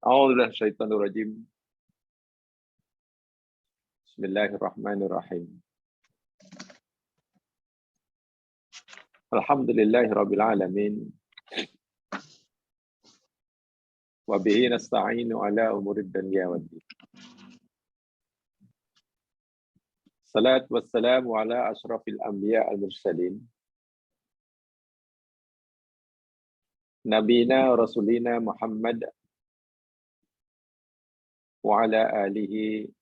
A'udzubillahi minasyaitonir rajim. Bismillahirrahmanirrahim. Alhamdulillahirabbil alamin. Wa bihi nasta'inu ala umurid dunya waddin. Salat wassalamu ala asyrafil anbiya al mursalin. Nabina rasulina Muhammad wa ala alihi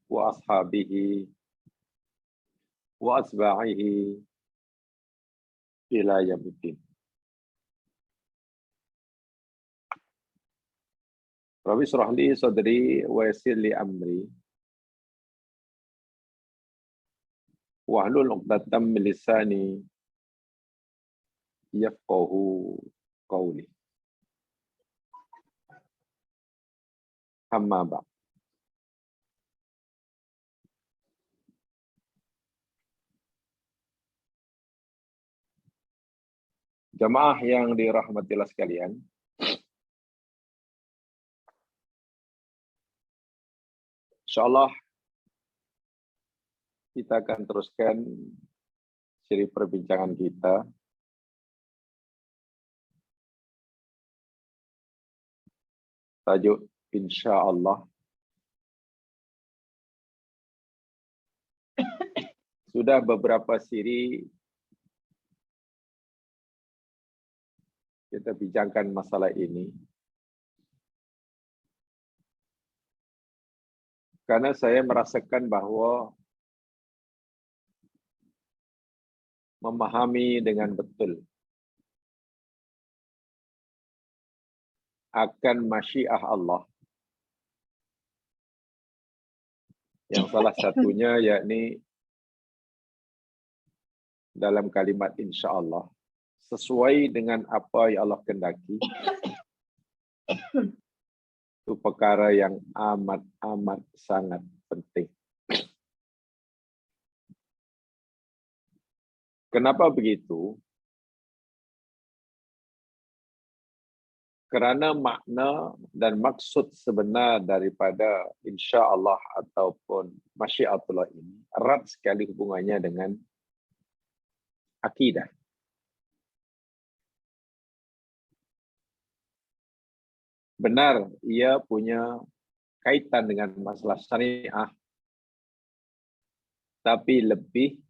wa ashabihi wa asba'ihi ila yaumiddin. Rabbi shrah li sadri wa yassir li amri wahlul 'uqdatam min lisani yafqahu qawli. Amma ba'd. Jamaah yang dirahmati Allah sekalian, insyaallah kita akan teruskan seri perbincangan kita tajuk insyaallah. Sudah beberapa siri kita bincangkan masalah ini. Karena saya merasakan bahwa memahami dengan betul akan masyiah Allah, yang salah satunya yakni dalam kalimat insyaallah, sesuai dengan apa yang Allah kehendaki, itu perkara yang amat sangat penting. Kenapa begitu? Kerana makna dan maksud sebenar daripada insya-Allah ataupun masyiatullah ini erat sekali hubungannya dengan akidah. Benar, ia punya kaitan dengan masalah syariah, tapi lebih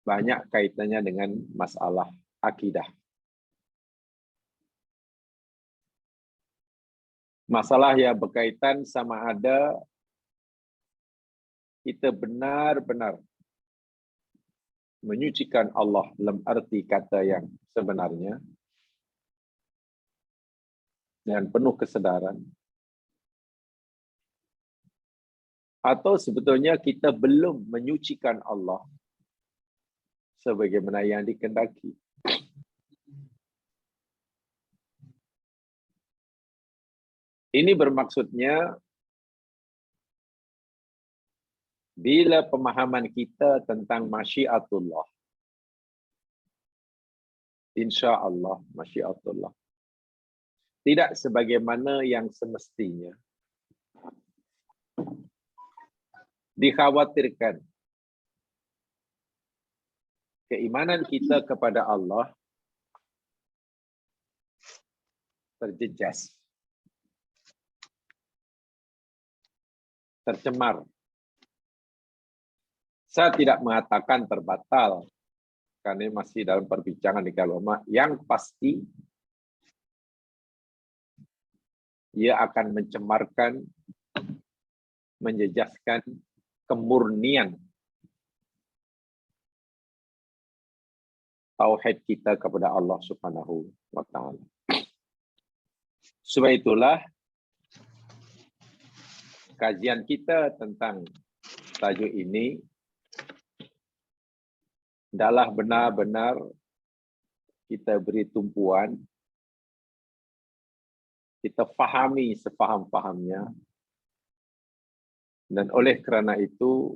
banyak kaitannya dengan masalah akidah. Masalah yang berkaitan sama ada kita benar-benar menyucikan Allah dalam arti kata yang sebenarnya dengan penuh kesedaran, atau sebetulnya kita belum menyucikan Allah sebagaimana yang dikehendaki. Ini bermaksudnya bila pemahaman kita tentang masyiatullah, insya-Allah masyiatullah, tidak sebagaimana yang semestinya, dikhawatirkan keimanan kita kepada Allah terjejas, tercemar. Saya tidak mengatakan terbatal, karena masih dalam perbincangan di kalangan ulama. Yang pasti, ia akan mencemarkan, menjejaskan kemurnian tauhid kita kepada Allah Subhanahu wa Ta'ala. Sebab itulah kajian kita tentang tajuk ini adalah benar-benar kita beri tumpuan, kita fahami sepaham-pahamnya, dan oleh kerana itu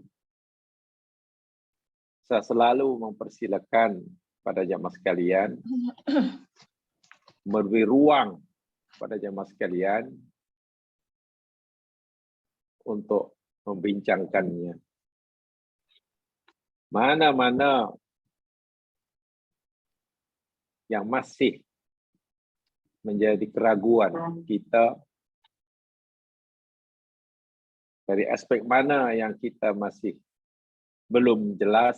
saya selalu mempersilakan pada jamaah sekalian memberi ruang pada jemaah sekalian untuk membincangkannya. Mana-mana yang masih menjadi keraguan kita, dari aspek mana yang kita masih belum jelas,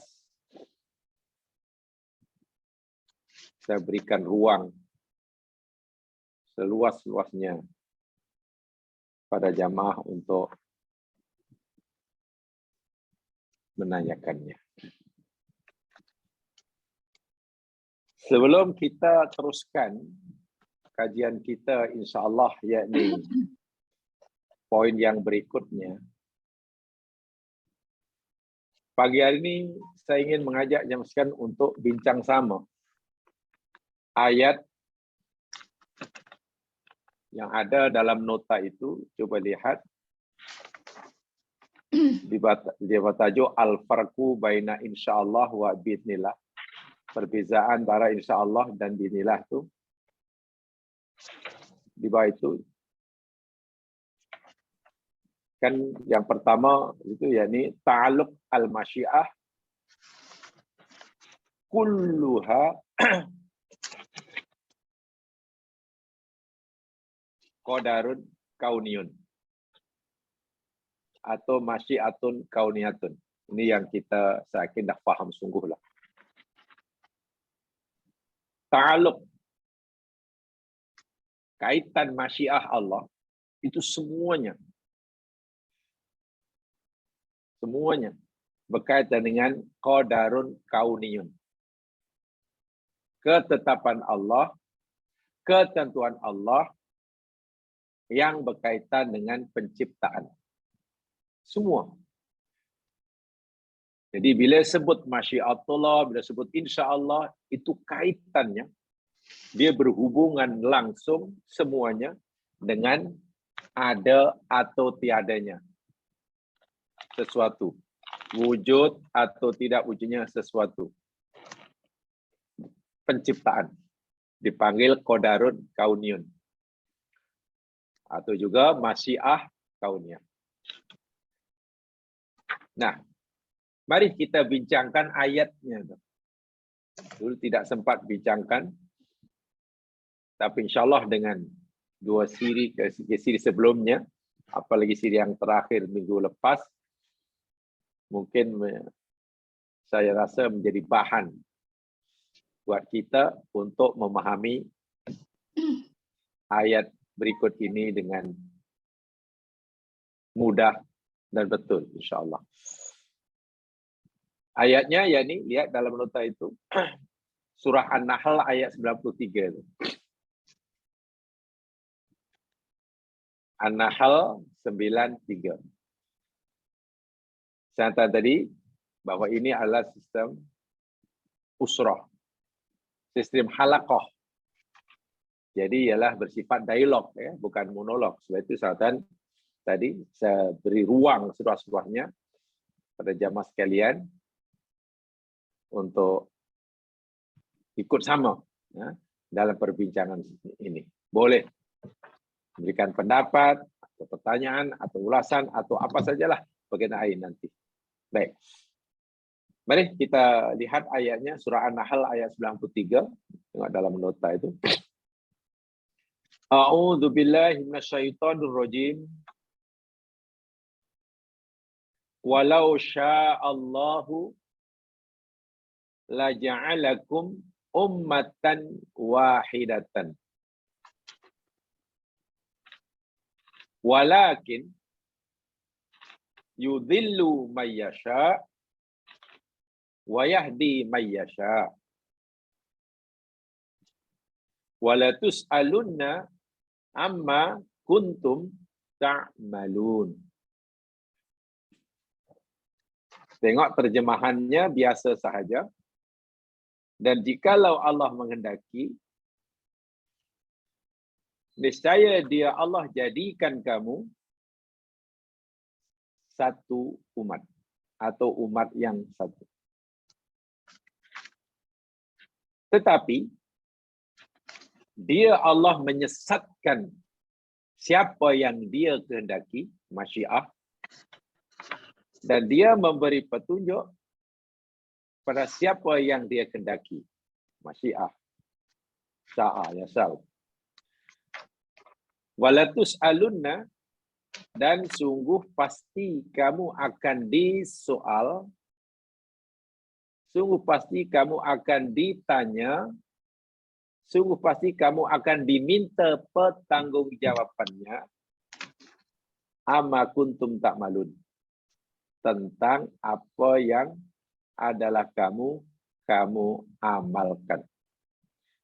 saya berikan ruang seluas-luasnya pada jamaah untuk menanyakannya. Sebelum kita teruskan kajian kita, insya-Allah, yakni poin yang berikutnya. Pagi hari ini saya ingin mengajak jemaah sekalian untuk bincang sama ayat yang ada dalam nota itu. Coba lihat di tajuk al-farqu baina insyaallah wa biidznillah. Perbezaan antara insyaallah dan biidznillah itu. Di bawah itu kan yang pertama itu yakni ta'alluq al-masyiah kulluha qadarun kauniyun atau masyiatun kauniyatun. Ini yang kita saya yakin dah faham sungguh lah. Ta'alluq, kaitan masyiah Allah itu semuanya berkaitan dengan qadarun kauniyun. Ketetapan Allah, ketentuan Allah yang berkaitan dengan penciptaan. Semua. Jadi bila sebut masyiatullah, bila sebut insya-Allah, itu kaitannya, dia berhubungan langsung semuanya dengan ada atau tiadanya sesuatu, wujud atau tidak wujudnya sesuatu. Penciptaan dipanggil qadarun kauniyun atau juga masyiah kauniyah. Nah, mari kita bincangkan ayatnya. Dulu tidak sempat bincangkan, tapi insyaAllah dengan dua siri sebelumnya, apalagi siri yang terakhir minggu lepas, mungkin saya rasa menjadi bahan buat kita untuk memahami ayat berikut ini dengan mudah dan betul, insyaAllah. Ayatnya, yakni lihat dalam nota itu, surah An-Nahl ayat 93 itu. An-Nahl 93. Saya kata tadi bahwa ini adalah sistem usrah, sistem halaqah. Jadi ialah bersifat dialog, ya, bukan monolog. Sebab itu saya tadi saya beri ruang seluas-luasnya pada jamaah sekalian untuk ikut sama, ya, dalam perbincangan ini. Boleh memberikan pendapat, atau pertanyaan, atau ulasan, atau apa sajalah berkenaan nanti. Baik. Mari kita lihat ayatnya, surah An-Nahl ayat 93. Tengok dalam nota itu. A'udzu billahi minasyaitonir rajim. Walau sya'allahu laja'alakum ummatan wahidatan. Walakin yudhillu may yasha wa yahdi may yasha. Wala tus'alunna amma kuntum ta'malun. Tengok terjemahannya biasa sahaja. Dan jikalau Allah menghendaki, niscaya dia Allah jadikan kamu satu umat atau umat yang satu. Tetapi Dia Allah menyesatkan siapa yang dia kehendaki, masyiah, dan dia memberi petunjuk pada siapa yang dia kehendaki, masyiah. Sya'a, yasal. Walatus alunna, dan sungguh pasti kamu akan disoal, sungguh pasti kamu akan ditanya, sungguh pasti kamu akan diminta pertanggungjawabannya, amma kuntum ta'malun, tentang apa yang adalah kamu amalkan.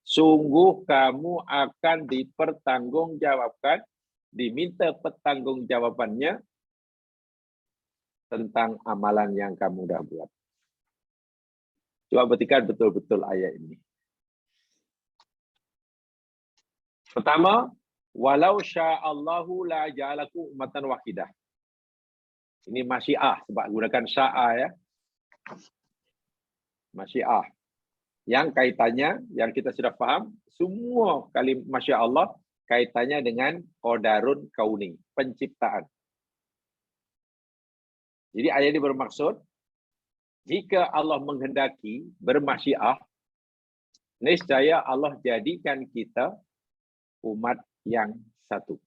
Sungguh kamu akan dipertanggungjawabkan, diminta pertanggungjawabannya tentang amalan yang kamu dah buat. Coba perhatikan betul-betul ayat ini. Pertama, walau sya'allahu la ja'alakum ummatan wahidah. Ini masyiah, sebab gunakan sya'a ya. Masyiah. Yang kaitannya, yang kita sudah faham, semua kali masya Allah kaitannya dengan qadarun kauni, penciptaan. Jadi ayat ini bermaksud, jika Allah menghendaki bermasyiah, niscaya Allah jadikan kita umat yang satu.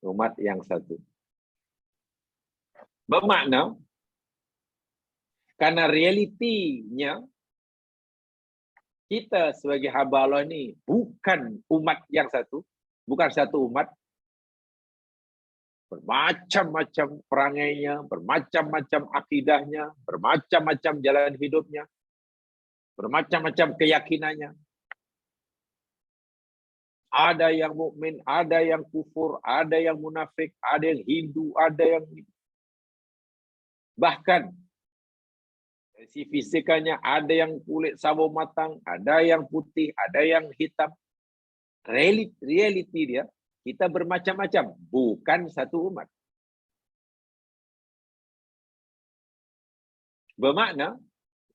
Umat yang satu. Bermakna, karena realitinya kita sebagai hamba Allah ni bukan umat yang satu, bukan satu umat, bermacam-macam perangainya, bermacam-macam akidahnya, bermacam-macam jalan hidupnya, bermacam-macam keyakinannya. Ada yang mukmin, ada yang kufur, ada yang munafik, ada yang Hindu, ada yang bahkan si fisikanya ada yang kulit sawo matang, ada yang putih, ada yang hitam. Reality dia, kita bermacam-macam, bukan satu umat. Bermakna,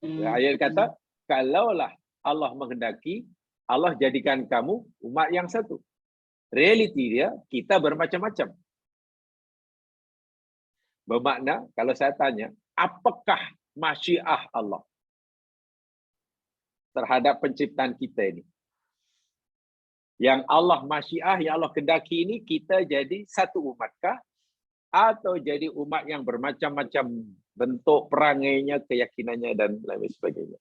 ayat kata, kalaulah Allah menghendaki, Allah jadikan kamu umat yang satu. Reality dia, kita bermacam-macam. Bermakna, kalau saya tanya, apakah masyiah Allah terhadap penciptaan kita ini? Yang Allah masyiah, yang Allah kehendaki ini, kita jadi satu umatkah? Atau jadi umat yang bermacam-macam bentuk perangainya, keyakinannya, dan lain sebagainya?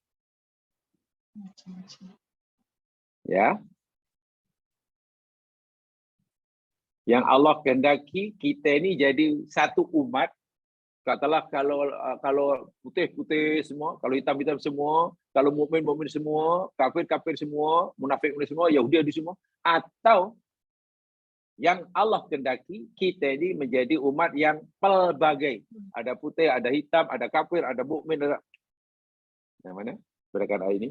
Ya. Yang Allah kehendaki, kita ini jadi satu umat. Katalah kalau putih-putih semua, kalau hitam-hitam semua, kalau mukmin semua, kafir-kafir semua, munafik semua, Yahudi semua, atau yang Allah kehendaki kita ini menjadi umat yang pelbagai. Ada putih, ada hitam, ada kafir, ada mukmin, ada yang mana? Berdasarkan ayat ini.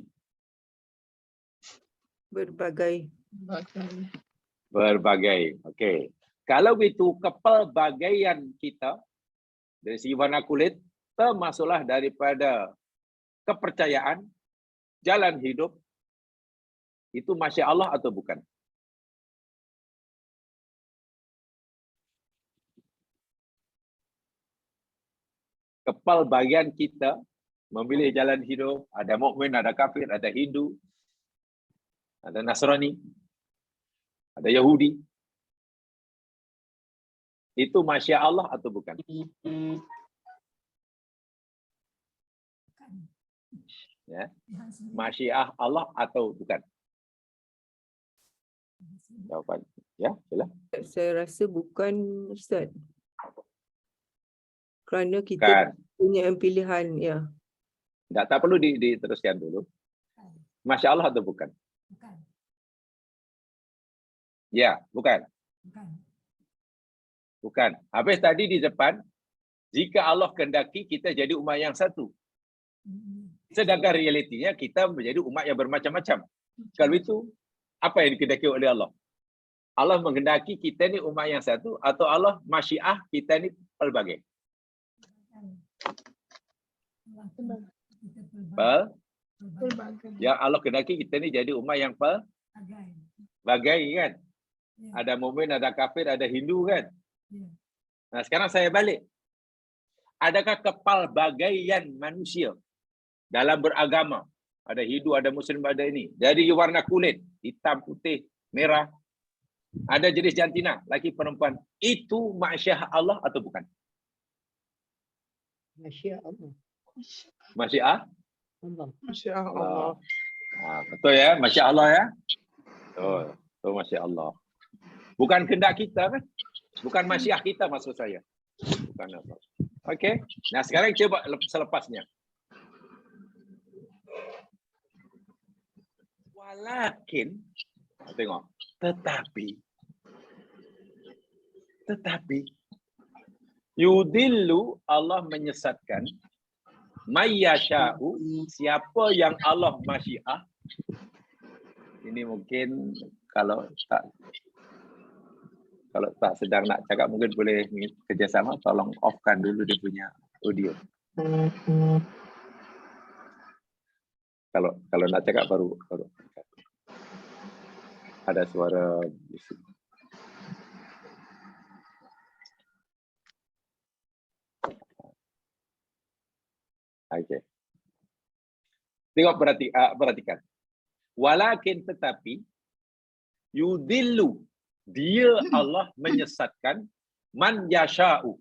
Berbagai. Okey. Kalau itu kepelbagaian kita dari segi warna kulit, termasuklah daripada kepercayaan, jalan hidup, itu masya Allah atau bukan? Kepelbagaian kita memilih jalan hidup, ada mukmin, ada kafir, ada Hindu, ada Nasrani, ada Yahudi. Itu masya Allah atau bukan? Ya. Masyiah Allah atau bukan? Jawapan. Ya, sila. Saya rasa bukan, Ustaz. Kerana kita punya pilihan, ya. Tak perlu diteruskan dulu. Masya Allah atau bukan? Bukan. Ya, bukan. Bukan. Bukan. Habis tadi di depan, jika Allah kehendaki kita jadi umat yang satu. Sedangkan realitinya kita menjadi umat yang bermacam-macam. Kalau itu, apa yang dikehendaki oleh Allah? Allah menghendaki kita ni umat yang satu atau Allah masyiah kita ni pelbagai? Yang Allah kehendaki kita ni jadi umat yang pelbagai kan. Ada mukmin, ada kafir, ada Hindu kan. Nah, sekarang saya balik. Adakah kepelbagaian manusia dalam beragama? Ada Hindu, ada Muslim, ada ini. Dari warna kulit, hitam, putih, merah. Ada jenis jantina, laki perempuan. Itu masyiah Allah atau bukan? Masya Allah. Masyiah? Masya Allah. Betul ya, Masya Allah ya. Betul, Masya Allah. Bukan kehendak kita kan? Bukan masyiah kita maksud saya. Bukan apa. Okey. Nah, sekarang coba selepasnya. Walakin, tengok, tetapi yudillu, Allah menyesatkan mayyasha'u, siapa yang Allah masyiah. Ini mungkin kalau tak sedang nak cakap mungkin boleh kerjasama, tolong off-kan dulu dia punya audio. Kalau nak cakap baru ada suara bising. Okey. Tengok, perhatikan. Walakin, tetapi yudillu, dia Allah menyesatkan man yasha'u,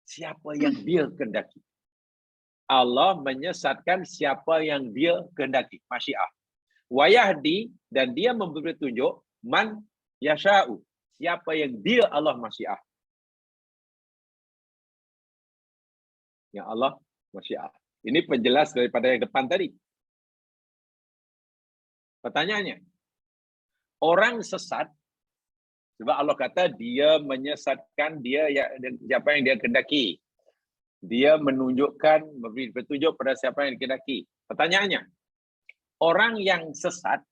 siapa yang dia kehendaki. Allah menyesatkan siapa yang dia kehendaki, masyiah. Wa yahdi, dan dia memberi petunjuk man yasha'u, siapa yang dia Allah masyiah. Yang Allah masyiah. Ini penjelas daripada yang depan tadi. Pertanyaannya, orang sesat, sebab Allah kata dia menyesatkan dia siapa yang dia kehendaki. Dia menunjukkan, memberi petunjuk pada siapa yang dikehendaki. Pertanyaannya, orang yang sesat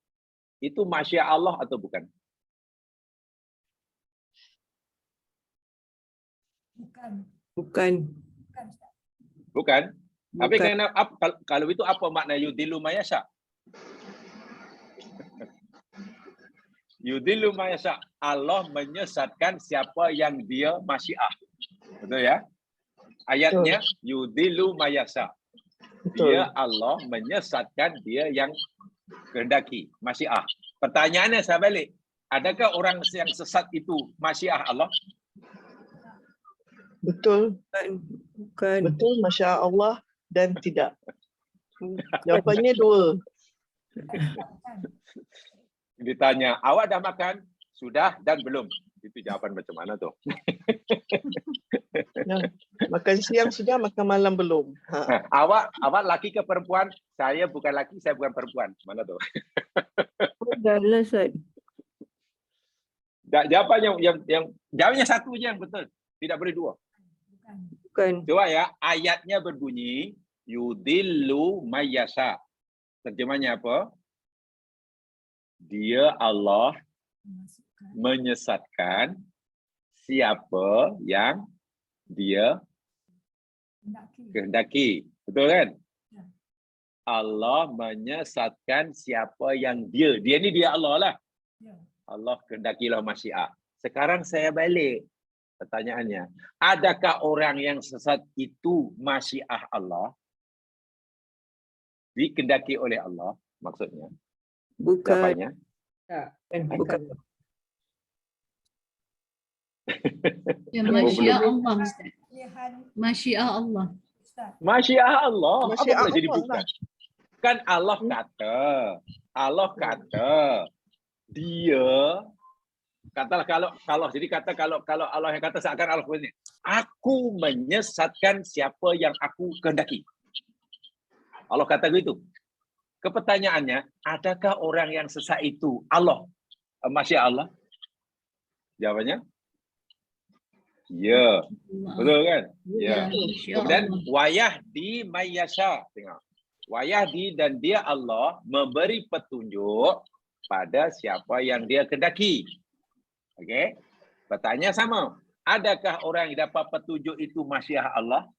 itu masyiah Allah atau bukan? Bukan. Tapi kalau itu apa makna yudillu mayasya? Yudillu mayasya, Allah menyesatkan siapa yang dia masyiah. Betul ya? Ayatnya yudillu mayasya. Dia Allah menyesatkan dia yang kehendaki, masyiah. Pertanyaannya saya balik, adakah orang yang sesat itu masyiah Allah? Betul. Bukan. Betul, Masya Allah dan tidak. Jawapannya dua. Ditanya, awak dah makan? Sudah dan belum? Itu jawaban macam mana tu? Makan siang sudah, makan malam belum. Awak laki ke perempuan? Saya bukan laki, saya bukan perempuan. Mana tu? Dahlah, Ustaz. Jawapan yang jawabnya satu je yang betul. Tidak boleh dua. Bukan. Coba ya, ayatnya berbunyi yudillu mayyasha. Terjemahnya apa? Dia Allah menyesatkan siapa yang dia kehendaki. Betul kan? Allah menyesatkan siapa yang dia. Dia ni dia Allah lah. Allah kehendakilah masyiah. Sekarang saya balik pertanyaannya. Adakah orang yang sesat itu masyiah Allah? Dikehendaki oleh Allah maksudnya? Bukan. Jawapannya? Bukan. Ya, masyiah Allah, Ustaz. Masyiah Allah. Masyiah Allah. Masyiah Apa boleh jadi Allah bukan? Kan Allah kata dia katalah kalau jadi kata kalau Allah yang kata seakan Allah punya, aku menyesatkan siapa yang aku kehendaki. Allah kata begitu. Kepertanyaannya, adakah orang yang sesat itu Allah? Masyiah Allah? Jawabannya? Ya. Betul kan? Ya. Kemudian wayahdi mayyasha. Tengok. Wayahdi, dan dia Allah memberi petunjuk pada siapa yang dia kehendaki. Okey. Pertanyaan sama. Adakah orang yang dapat petunjuk itu masyiah Allah?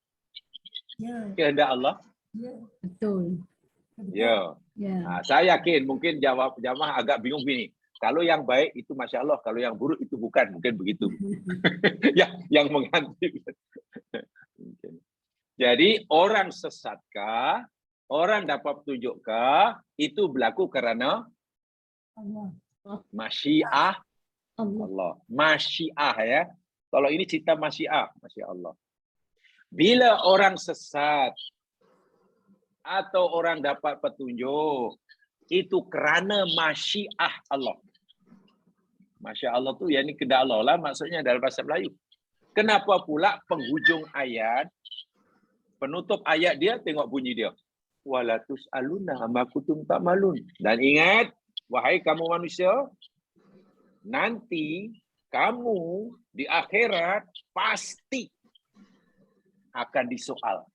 Ya. Kehendak Allah? Ya. Betul. Ya. Ya. Saya yakin mungkin jawab jamaah agak bingung gini. Kalau yang baik itu Masya Allah, kalau yang buruk itu bukan. Mungkin begitu. yang mengganti. Mungkin. Jadi orang sesatkah, orang dapat petunjukkah, itu berlaku karena masyiah Allah. Masyiah ya. Kalau ini cerita masyiah, Masya Allah. Bila orang sesat atau orang dapat petunjuk, itu kerana masyiah Allah. Masya Allah tu yang ni kehendak Allah lah maksudnya dalam bahasa Melayu. Kenapa pula penghujung ayat, penutup ayat dia, tengok bunyi dia. Wala tus'aluna amma kuntum ta'malun. Dan ingat, wahai kamu manusia, nanti kamu di akhirat pasti akan disoal,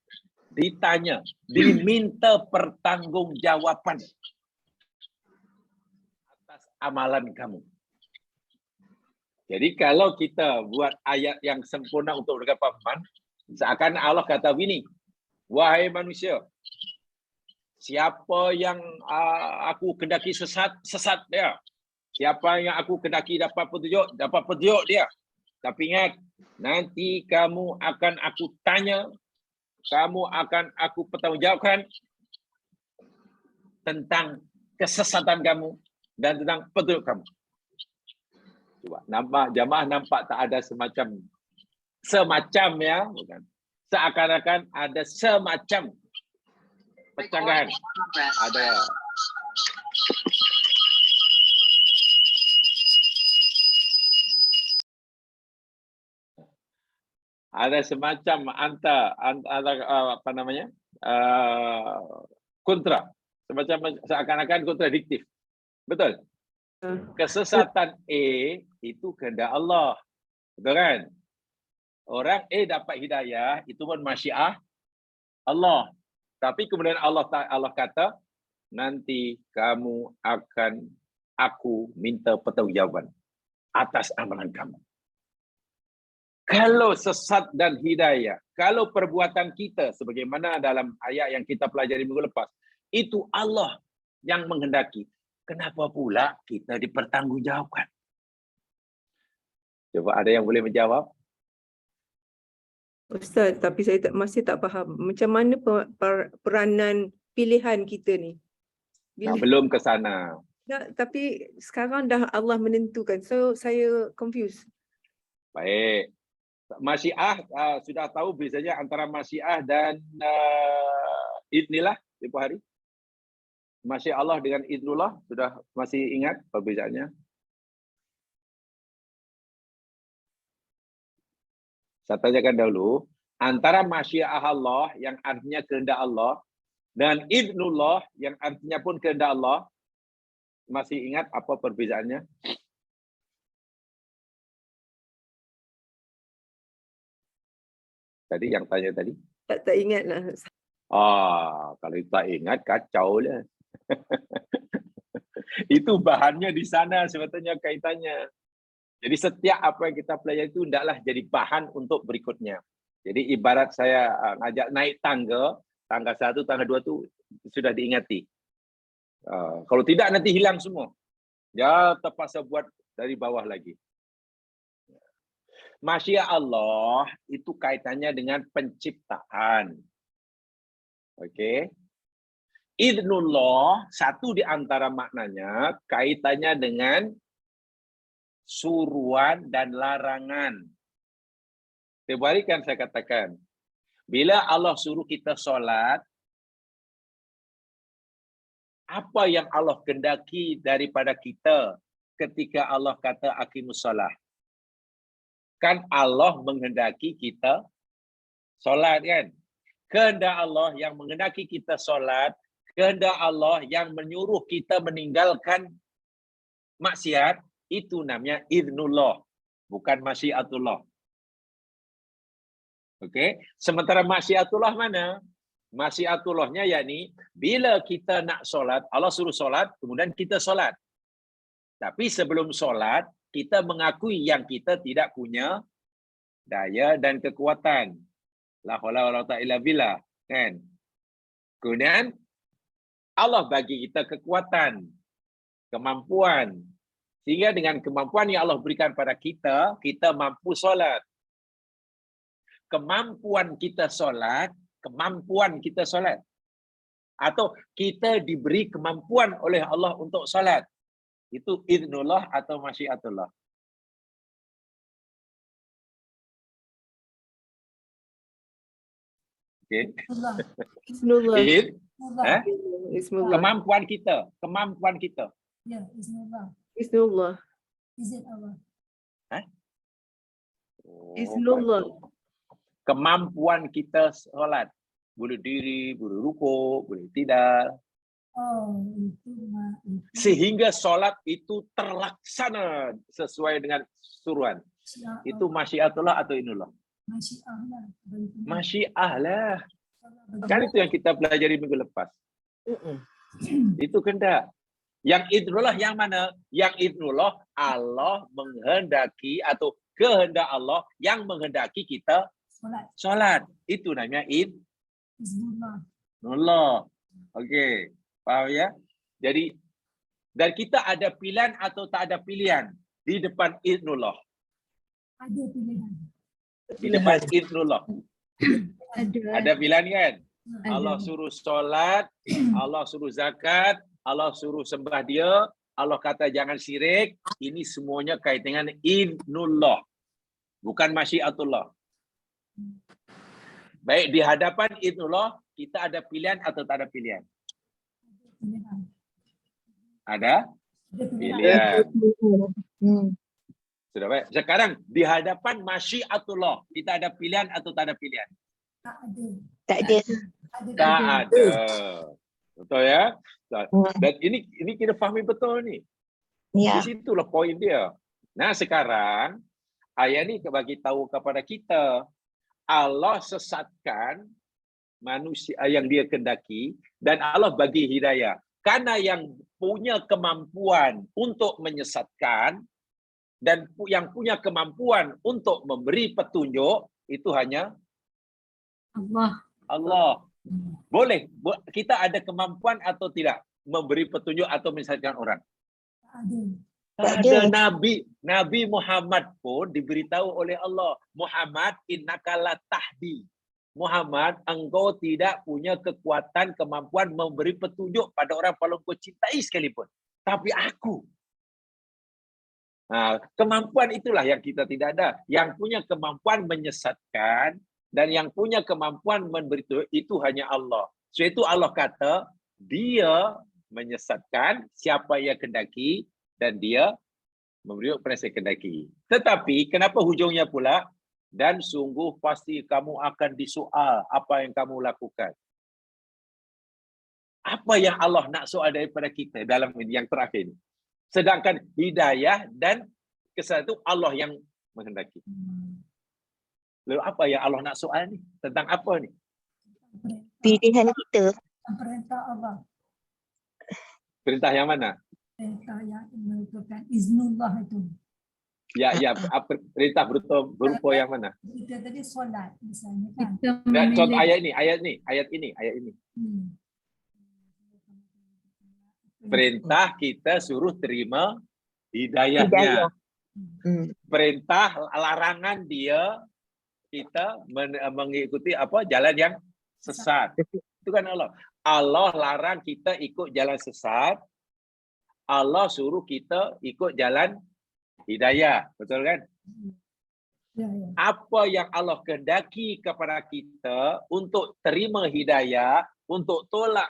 ditanya, diminta pertanggungjawaban atas amalan kamu. Jadi kalau kita buat ayat yang sempurna untuk mereka pemahaman, seakan Allah kata begini, wahai manusia, siapa yang aku kendaki sesat, sesat dia. Siapa yang aku kendaki dapat petunjuk dia. Tapi ingat, nanti kamu akan aku tanya, kamu akan aku pertanggungjawabkan tentang kesesatan kamu dan tentang petunjuk kamu. Coba nampak jamaah, nampak tak ada semacam ya, bukan. Seakan-akan ada semacam percanggahan. Ada semacam antara apa namanya? Kontra. Semacam seakan-akan kontradiktif. Betul? Kesesatan A itu kehendak Allah. Betul kan? Orang A dapat hidayah, itu pun masyiah Allah. Tapi kemudian Allah kata, nanti kamu akan aku minta pertanggungjawaban atas amalan kamu. Kalau sesat dan hidayah, kalau perbuatan kita, sebagaimana dalam ayat yang kita pelajari minggu lepas, itu Allah yang menghendaki. Kenapa pula kita dipertanggungjawabkan? Coba ada yang boleh menjawab? Ustaz, tapi saya masih tak faham. Macam mana peranan pilihan kita ni? Belum ke sana. Tapi sekarang dah Allah menentukan. So, saya confused. Baik. Masyiah sudah tahu bezanya antara masyiah dan idnillah tempoh hari. Masyiah Allah dengan idnullah sudah masih ingat perbezaannya? Saya tanyakan dahulu, antara masyiah Allah yang artinya kehendak Allah dan idnullah yang artinya pun kehendak Allah, masih ingat apa perbezaannya? Tadi yang tanya tadi? Tak ingat lah. Kalau tak ingat kacau lah. Itu bahannya di sana sebetulnya kaitannya. Jadi setiap apa yang kita pelajari itu hendaklah jadi bahan untuk berikutnya. Jadi ibarat saya ngajak naik tangga 1, tangga 2 tu sudah diingati. Kalau tidak nanti hilang semua. Ya terpaksa buat dari bawah lagi. Masyiah Allah itu kaitannya dengan penciptaan. Okey. Idnullah, satu di antara maknanya kaitannya dengan suruhan dan larangan. Tiap hari kan saya katakan, bila Allah suruh kita solat, apa yang Allah kehendaki daripada kita ketika Allah kata aqimus solah? Kan Allah menghendaki kita solat kan? Kehendak Allah yang menghendaki kita solat, kehendak Allah yang menyuruh kita meninggalkan maksiat, itu namanya idnullah, bukan masyiatullah. Okey, sementara masyiatullah mana? Masyiatullahnya yakni bila kita nak solat, Allah suruh solat, kemudian kita solat. Tapi sebelum solat, kita mengakui yang kita tidak punya daya dan kekuatan. La haula wala quwwata illa billah, kan? Kemudian Allah bagi kita kekuatan, kemampuan. Sehingga dengan kemampuan yang Allah berikan pada kita, kita mampu solat. Kemampuan kita solat, atau kita diberi kemampuan oleh Allah untuk solat. Itu idznullah atau masyiatullah. Okay. Bismillah. Bismillah. Kemampuan kita. Ya, Bismillah. Bismillah. Izin Allah. Bismillah. Kemampuan kita solat. Boleh diri, boleh rukuk, boleh tidak. Oh, itu Sehingga solat itu terlaksana sesuai dengan suruhan. Itu masyiatullah atau idznullah? Masyiah lah. Kan itu yang kita pelajari minggu lepas. Itu kehendak. Yang idznullah yang mana? Yang idznullah Allah menghendaki atau kehendak Allah yang menghendaki kita solat. Itu namanya idznullah. Okey, faham ya? Jadi dan kita ada pilihan atau tak ada pilihan di depan idznullah. Ada pilihan. Di depan idznullah. Ada pilihan kan? Ada. Allah suruh solat, Allah suruh zakat, Allah suruh sembah dia, Allah kata jangan syirik. Ini semuanya kait dengan idznullah. Bukan masyiatullah. Baik, di hadapan idznullah, kita ada pilihan atau tak ada pilihan? Pilihan. Ada Ada pilihan. pilihan. Sudah baik. Sekarang di hadapan masyiatullah, kita ada pilihan atau tak ada pilihan? Tak ada. Tak ada. Tak ada. Betul ya? Dan ini kita fahami betul ni. Ya. Di situlah poin dia. Nah, sekarang ayat ni bagi tahu kepada kita, Allah sesatkan manusia yang dia kehendaki dan Allah bagi hidayah. Karena yang punya kemampuan untuk menyesatkan dan yang punya kemampuan untuk memberi petunjuk itu hanya Allah. Boleh kita ada kemampuan atau tidak memberi petunjuk atau menyesatkan orang? Tak ada. Tak Ada ada. Nabi Muhammad pun diberitahu oleh Allah, Muhammad innaka la tahdi. Muhammad, engkau tidak punya kekuatan, kemampuan memberi petunjuk pada orang paling kau cintai sekalipun. Tapi aku. Kemampuan itulah yang kita tidak ada. Yang punya kemampuan menyesatkan dan yang punya kemampuan memberi petunjuk itu hanya Allah. So itu Allah kata, dia menyesatkan siapa yang kehendaki dan dia memberi kepada saya kehendaki. Tetapi kenapa hujungnya pula? Dan sungguh pasti kamu akan disoal apa yang kamu lakukan. Apa yang Allah nak soal daripada kita dalam ini yang terakhir ini. Sedangkan hidayah dan kesatu Allah yang menghendaki. Lalu apa yang Allah nak soal ni? Tentang apa ni? Pilihan kita. Perintah Allah. Perintah yang mana? Perintah yang merupakan iznullah itu. Ya, perintah berupa yang mana? Kita tadi solat misalnya kan. Dan contoh ayat ini. Perintah kita suruh terima hidayahnya. Perintah larangan dia kita mengikuti jalan yang sesat. Itu kan Allah. Allah larang kita ikut jalan sesat. Allah suruh kita ikut jalan hidayah. Betul kan? Ya. Apa yang Allah kehendaki kepada kita untuk terima hidayah, untuk tolak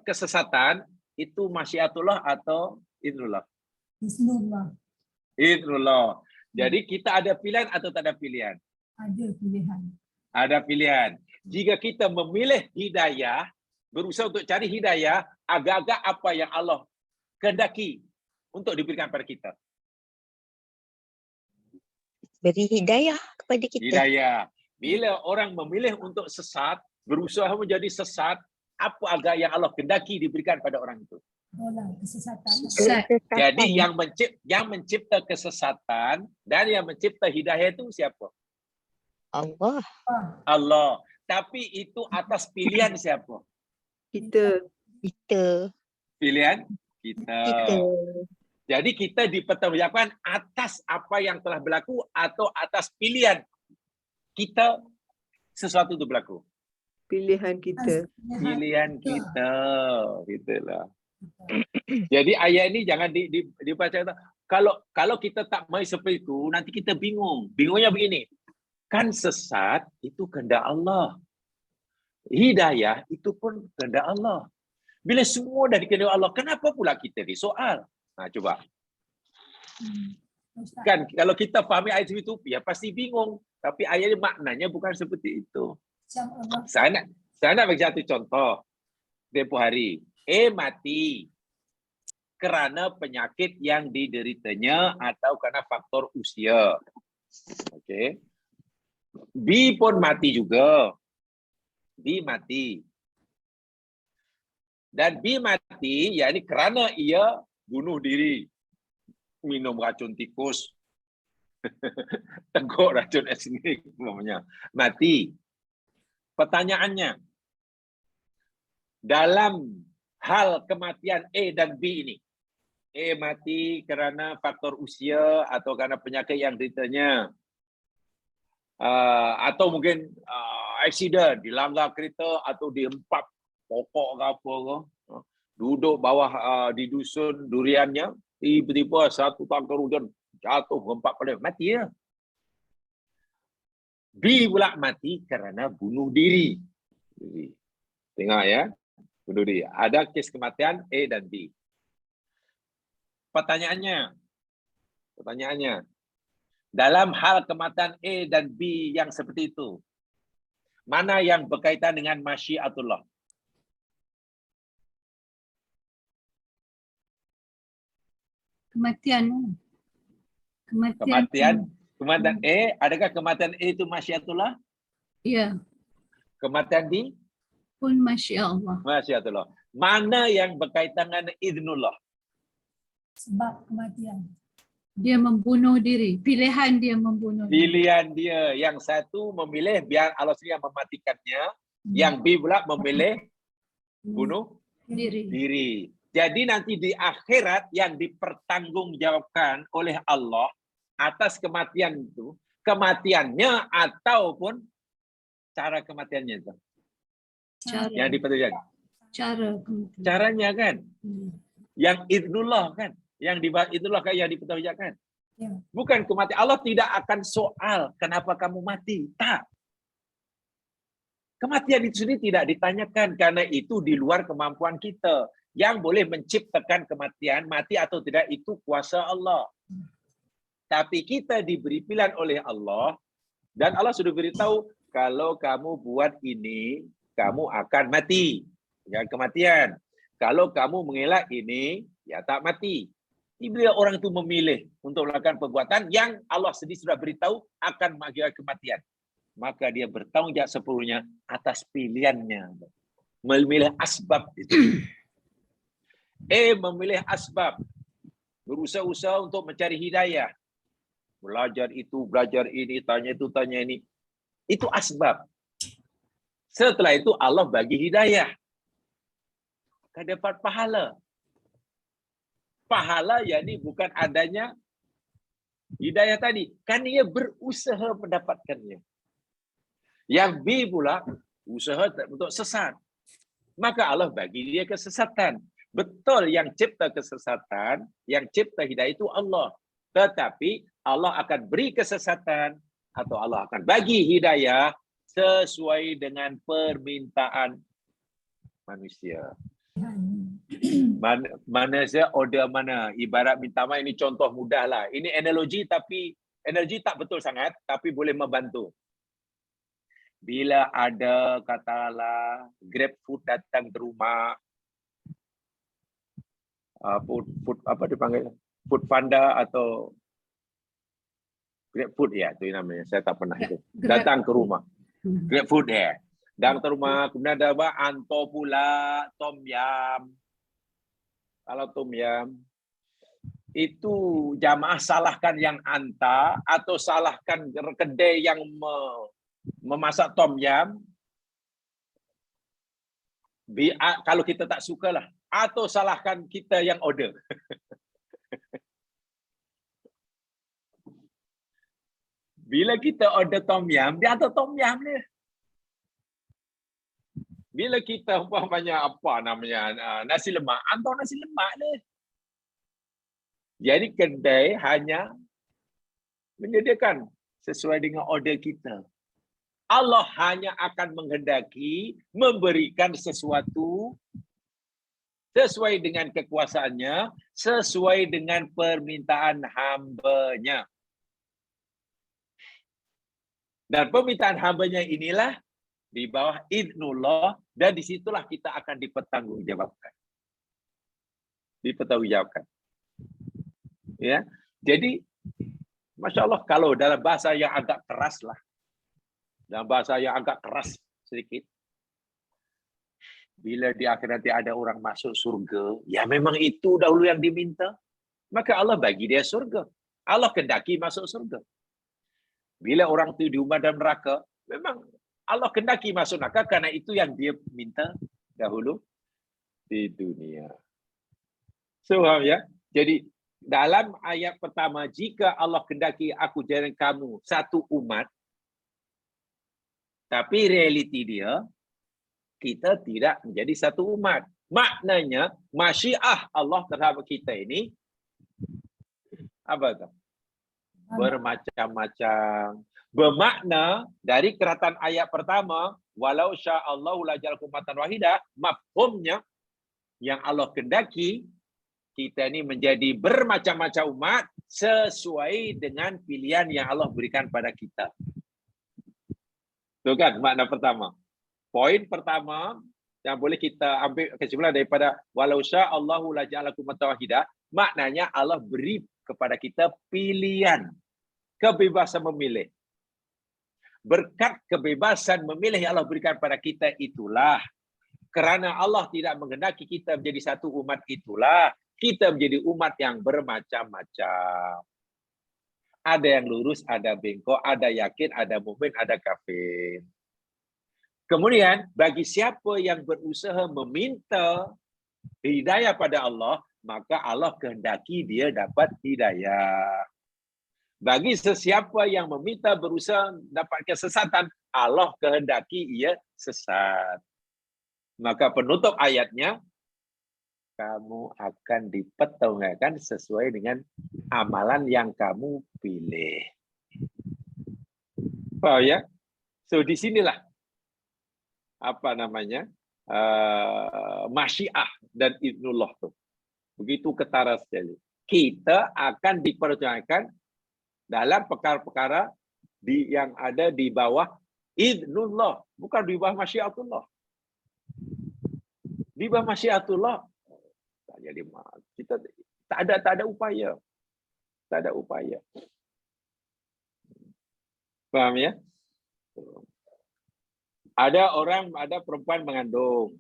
kesesatan, itu masyiatullah atau idznullah? Idznullah. Jadi kita ada pilihan atau tak ada pilihan? Ada pilihan. Ada pilihan. Jika kita memilih hidayah, berusaha untuk cari hidayah, agak-agak apa yang Allah kehendaki untuk diberikan pada kita? Beri hidayah kepada kita. Hidayah. Bila orang memilih untuk sesat, berusaha menjadi sesat, apa agak yang Allah kehendaki diberikan pada orang itu? Tolak kesesatan. Jadi yang mencipta kesesatan dan yang mencipta hidayah itu siapa? Allah. Allah. Tapi itu atas pilihan siapa? Kita. Kita. Pilihan kita. Jadi kita dipertanggungjawabkan atas apa yang telah berlaku atau atas pilihan kita sesuatu itu berlaku. Pilihan kita. Pilihan kita. Gitulah. Jadi ayat ini jangan dibaca. Kalau kita tak mahu seperti itu, nanti kita bingung. Bingungnya begini. Kan sesat itu kehendak Allah. Hidayah itu pun kehendak Allah. Bila semua dah dikehendaki Allah, kenapa pula kita disoal? Nah, coba. Ustaz. Kan kalau kita fahami ayat itu, ya pasti bingung. Tapi ayat ini maknanya bukan seperti itu. Macam Allah. Saya nak bagi satu contoh. Tempoh hari. Mati kerana penyakit yang dideritanya atau kerana faktor usia. Okey. B pun mati juga. B mati. Dan B mati, yakni kerana ia bunuh diri. Minum racun tikus. Teguk racun arsenic namanya. Mati. Pertanyaannya, dalam hal kematian A dan B ini, A mati kerana faktor usia atau kerana penyakit yang dideritanya, atau mungkin aksiden, dilanggar kereta atau dihempap pokok ke apa ke, duduk bawah di dusun duriannya, tiba-tiba satu tangkar hujan jatuh hempap pada mati ya. B pula mati kerana bunuh diri. Tengok ya, bunuh diri. Ada kes kematian A dan B. Pertanyaannya, dalam hal kematian A dan B yang seperti itu, mana yang berkaitan dengan masyiatullah? Kematian. Kematian A, adakah kematian A itu masyiatullah? Ya, Kematian B? pun masya Allah. Masyiatullah. Mana yang berkaitan dengan idznullah? Sebab kematian. Dia membunuh diri. Pilihan dia membunuh diri. Pilihan dia. Yang satu memilih biar Allah sendiri yang mematikannya. Yang B pula memilih bunuh diri. Jadi nanti di akhirat yang dipertanggungjawabkan oleh Allah atas kematian itu, kematiannya ataupun cara kematiannya itu. Cara, Yang dipertanggungjawabkan. cara kematian. Caranya kan. Hmm. Yang idznullah kan. Yang itulah kan yang dipertanggungjawabkan. Ya. Bukan kematian. Allah tidak akan soal kenapa kamu mati. Tak. Kematian itu sendiri tidak ditanyakan karena itu di luar kemampuan kita. Yang boleh menciptakan kematian, mati atau tidak, itu kuasa Allah. Tapi kita diberi pilihan oleh Allah dan Allah sudah beritahu kalau kamu buat ini, kamu akan mati. Jangan kematian. Kalau kamu mengelak ini, ya tak mati. Bila orang itu memilih untuk melakukan perbuatan yang Allah sendiri sudah beritahu akan mengakibatkan kematian, maka dia bertanggung jawab sepenuhnya atas pilihannya. Memilih asbab itu. Memilih asbab. Berusaha-usaha untuk mencari hidayah. Belajar itu, belajar ini, tanya itu, tanya ini. Itu asbab. Setelah itu Allah bagi hidayah. Akan dapat pahala. Pahala yakni bukan adanya hidayah tadi. Kan dia berusaha mendapatkannya. Yang B pula usaha untuk sesat. Maka Allah bagi dia kesesatan. Betul yang cipta kesesatan, yang cipta hidayah itu Allah. Tetapi Allah akan beri kesesatan atau Allah akan bagi hidayah sesuai dengan permintaan manusia. Manusia order mana? Ibarat minta maaf, ini contoh mudah lah. Ini analogi tapi analogi tak betul sangat tapi boleh membantu. Bila ada katalah Grab Food datang ke rumah, food apa dipanggil? Food Panda atau Grab Food ya, itu namanya. Saya tak pernah itu. Datang ke rumah. Grab Food ya. Datang ke rumah, kemudian ada apa? Anto pula tom yum. Kalau tom yum itu jamaah salahkan yang anta atau salahkan kedai yang memasak tom yum. Kalau kita tak sukalah, atau salahkan kita yang order. Bila kita order tom yum, dia hantar tom yum dia. Bila kita umpamanya apa namanya nasi lemak, hantar nasi lemak dia. Jadi kedai hanya menyediakan sesuai dengan order kita. Allah hanya akan menghendaki memberikan sesuatu sesuai dengan kekuasaannya, sesuai dengan permintaan hamba-Nya. Dan permintaan hamba-Nya inilah di bawah idznullah, dan disitulah kita akan dipertanggungjawabkan. Dipertanggungjawabkan. Ya, jadi Masya Allah, kalau dalam bahasa yang agak keras lah, dalam bahasa yang agak keras sedikit, bila di akhir nanti ada orang masuk surga, ya memang itu dahulu yang diminta, maka Allah bagi dia surga. Allah kendaki masuk surga. Bila orang itu diumbar dalam neraka, memang Allah kendaki masuk neraka karena itu yang dia minta dahulu di dunia. Faham ya? Jadi dalam ayat pertama, jika Allah kendaki aku jadikan kamu satu umat, tapi realiti dia, kita tidak menjadi satu umat. Maknanya, masyiah Allah terhadap kita ini, apa itu? Bermacam-macam. Bermakna, dari keratan ayat pertama, walau sya'allahu laja'alakum ummatan wahidah, mafhumnya, yang Allah kendaki, kita ini menjadi bermacam-macam umat sesuai dengan pilihan yang Allah berikan pada kita. Itu kan makna pertama. Poin pertama yang boleh kita ambil kesimpulan daripada walau sya'allahu laja'alakum ummatan wahidah, maknanya Allah beri kepada kita pilihan, kebebasan memilih. Berkat kebebasan memilih yang Allah berikan pada kita itulah, kerana Allah tidak menghendaki kita menjadi satu umat itulah, kita menjadi umat yang bermacam-macam. Ada yang lurus, ada bengkok, ada yakin, ada mukmin, ada kafir. Kemudian, bagi siapa yang berusaha meminta hidayah pada Allah, maka Allah kehendaki dia dapat hidayah. Bagi sesiapa yang meminta berusaha dapat kesesatan, Allah kehendaki ia sesat. Maka penutup ayatnya, kamu akan dipertanggungjawabkan sesuai dengan amalan yang kamu pilih. Faham ya? So di sinilah apa namanya masyiah dan idznullah tuh. Begitu ketara sekali. Kita akan diperjuangkan dalam perkara-perkara yang ada di bawah idznullah, bukan di bawah masyiatullah. Di bawah masyiatullah, jadi kita tak ada upaya. Tak ada upaya. Faham ya? Ada perempuan mengandung.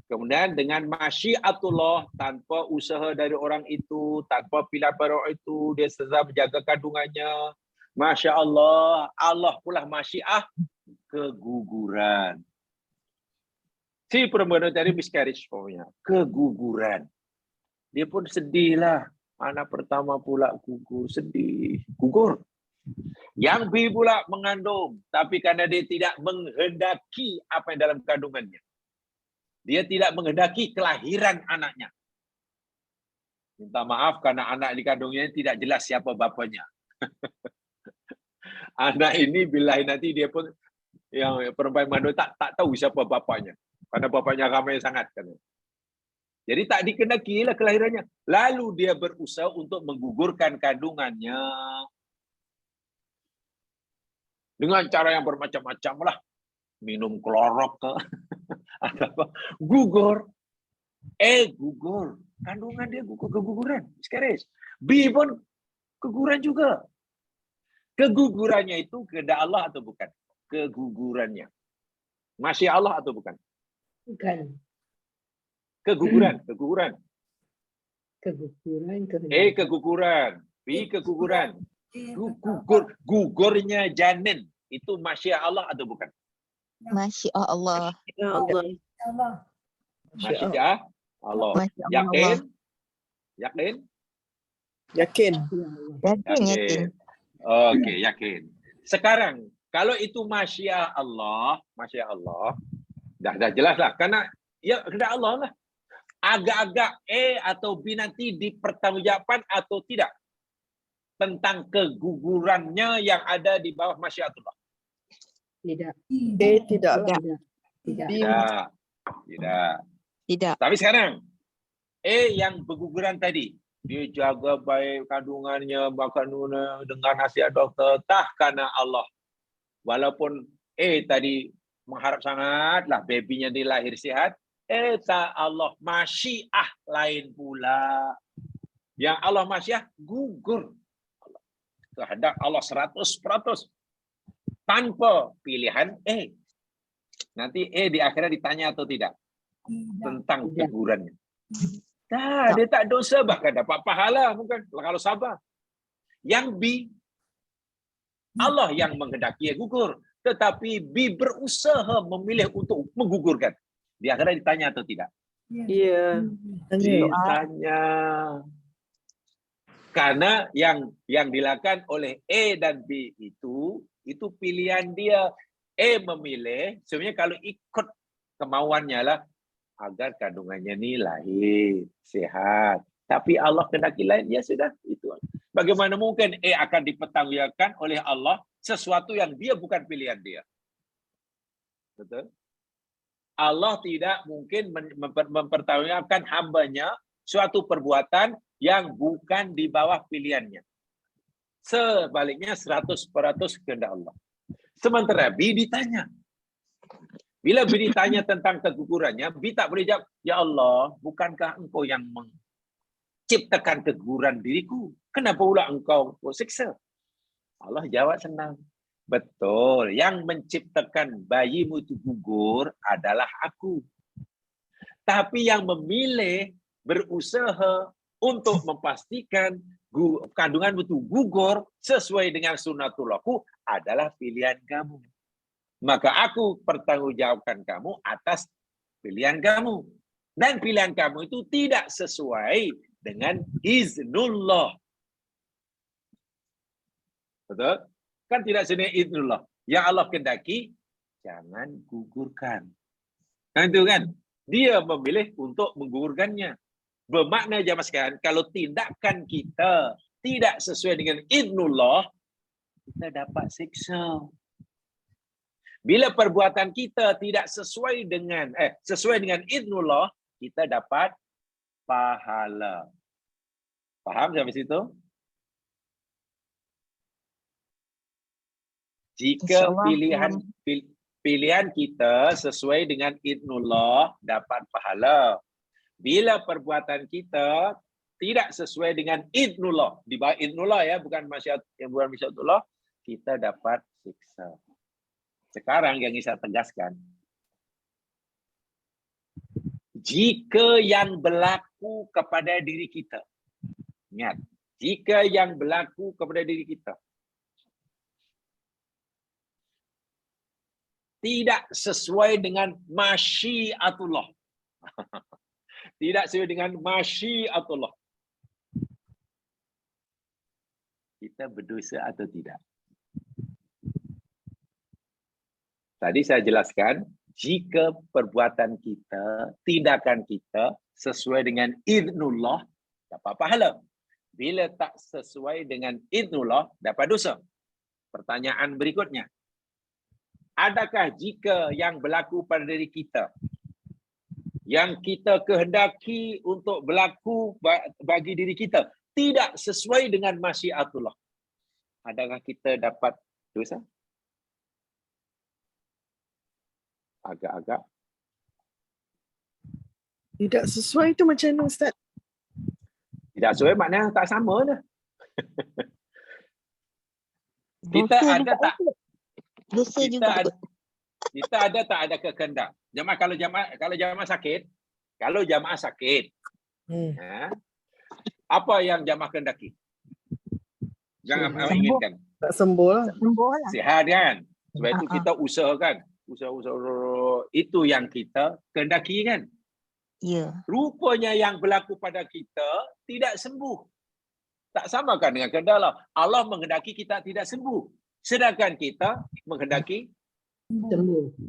Kemudian dengan masyiatullah, tanpa usaha dari orang itu, tanpa pilihan pada orang itu, dia sedang menjaga kandungannya. Masya Allah, Allah pula masyiah keguguran. Si perempuan tadi miscarriage pokoknya, keguguran. Dia pun sedihlah. Anak pertama pula gugur, sedih. Gugur. Yang B pula mengandung, tapi karena dia tidak menghendaki apa yang dalam kandungannya. Dia tidak menghendaki kelahiran anaknya. Minta maaf karena anak di kandungnya tidak jelas siapa bapanya. Anak ini bila nanti dia pun yang perempuan mengandung tak tahu siapa bapanya. Karena bapaknya ramai sangat kan. Jadi tak dikehendakilah kelahirannya. Lalu dia berusaha untuk menggugurkan kandungannya dengan cara yang bermacam-macam lah. Minum klorok ke atau gugur. Gugur. Kandungan dia gugur, keguguran. Miscarriage. B pun keguguran juga. Kegugurannya itu kehendak Allah atau bukan? Kegugurannya. Masya Allah atau bukan? Bukan. Keguguran. Keguguran. Keguguran. B keguguran. Gugurnya janin. Itu masya Allah atau bukan? Masya Allah. Ya Allah. Allah. Masya Allah. Masya Allah. Yakin? Yakin? Yakin. Yakin, yakin. Okey, yakin. Sekarang kalau itu Masya Allah, dah jelas lah. Karena ya kehendak Allah lah. Agak-agak A atau B nanti dipertanggungjawabkan atau tidak tentang kegugurannya yang ada di bawah masyiatullah. Tidak. Tidaklah. Tidak. Tidak. Tapi sekarang A yang berguguran tadi, dia jaga baik kandungannya, makan dengan nasihat dokter, tak karena Allah. Walaupun A tadi mengharap sangatlah babynya dilahir sihat, tak Allah masyiah lain pula. Yang Allah masyiah gugur. Kehendak Allah 100% tanpa pilihan A. Nanti A di akhirnya ditanya atau tidak tentang tegurannya. Dia tak dosa, bahkan dapat pahala mungkin kalau sabar. Yang B, Allah yang menghendaki gugur, tetapi B berusaha memilih untuk menggugurkan. Di akhirnya ditanya atau tidak? Ya. Ditanya. Karena yang dilakukan oleh A dan B itu pilihan dia. A memilih, sebenarnya kalau ikut kemauannya lah, agar kandungannya ni lahir, sehat. Tapi Allah kehendaki lain, ya sudah, itu. Bagaimana mungkin A akan dipertanggungjawabkan oleh Allah sesuatu yang dia bukan pilihan dia? Betul? Allah tidak mungkin mempertanggungjawabkan hambanya suatu perbuatan yang bukan di bawah pilihannya. Sebaliknya 100% kehendak Allah. Sementara B ditanya. Bila B ditanya tentang kegugurannya, B tak boleh jawab, ya Allah, bukankah engkau yang menciptakan keguguran diriku? Kenapa pula engkau siksa? Allah jawab senang. Betul, yang menciptakan bayimu itu gugur adalah aku. Tapi yang memilih berusaha untuk memastikan kandunganmu itu gugur sesuai dengan sunnatullahku adalah pilihan kamu. Maka aku pertanggungjawabkan kamu atas pilihan kamu. Dan pilihan kamu itu tidak sesuai dengan iznullah. Betul? Kan tidak sesuai dengan iznullah. Yang Allah kehendaki, jangan gugurkan. Nah itu kan, dia memilih untuk menggugurkannya. Bermakna jamaah sekalian, kalau tindakan kita tidak sesuai dengan iznullah, kita dapat siksa. Bila perbuatan kita tidak sesuai dengan iznullah, kita dapat pahala. Faham sampai situ? Jika pilihan kita sesuai dengan iznullah, dapat pahala. Bila perbuatan kita tidak sesuai dengan iznullah, di bawah iznullah ya, bukan masyiatullah, kita dapat siksa. Sekarang yang saya tegaskan, jika yang berlaku kepada diri kita, ingat, jika yang berlaku kepada diri kita tidak sesuai dengan masyiatullah, tidak sesuai dengan masyiatullah, kita berdosa atau tidak? Tadi saya jelaskan, jika perbuatan kita, tindakan kita sesuai dengan iznullah, dapat pahala. Bila tak sesuai dengan iznullah, dapat dosa. Pertanyaan berikutnya, adakah jika yang berlaku pada diri kita, yang kita kehendaki untuk berlaku bagi diri kita, tidak sesuai dengan masyiatullah, adakah kita dapat dosa? Agak-agak. Tidak sesuai itu macam mana, Ustaz? Tidak sesuai maknanya tak sama dah. Kita Dosa ada juga tak? Dosa juga. Kita ada tak ada kehendak? Kalau jamaah sakit, apa yang jamaah kehendaki? Jangan inginkan. Tak sembuh lah. Sembuh lah. Sihat kan? Sebab itu kita usahakan. usaha itu yang kita kehendaki kan. Ya. Rupanya yang berlaku pada kita tidak sembuh. Tak samakan dengan kehendak Allah. Allah menghendaki kita tidak sembuh. Sedangkan kita menghendaki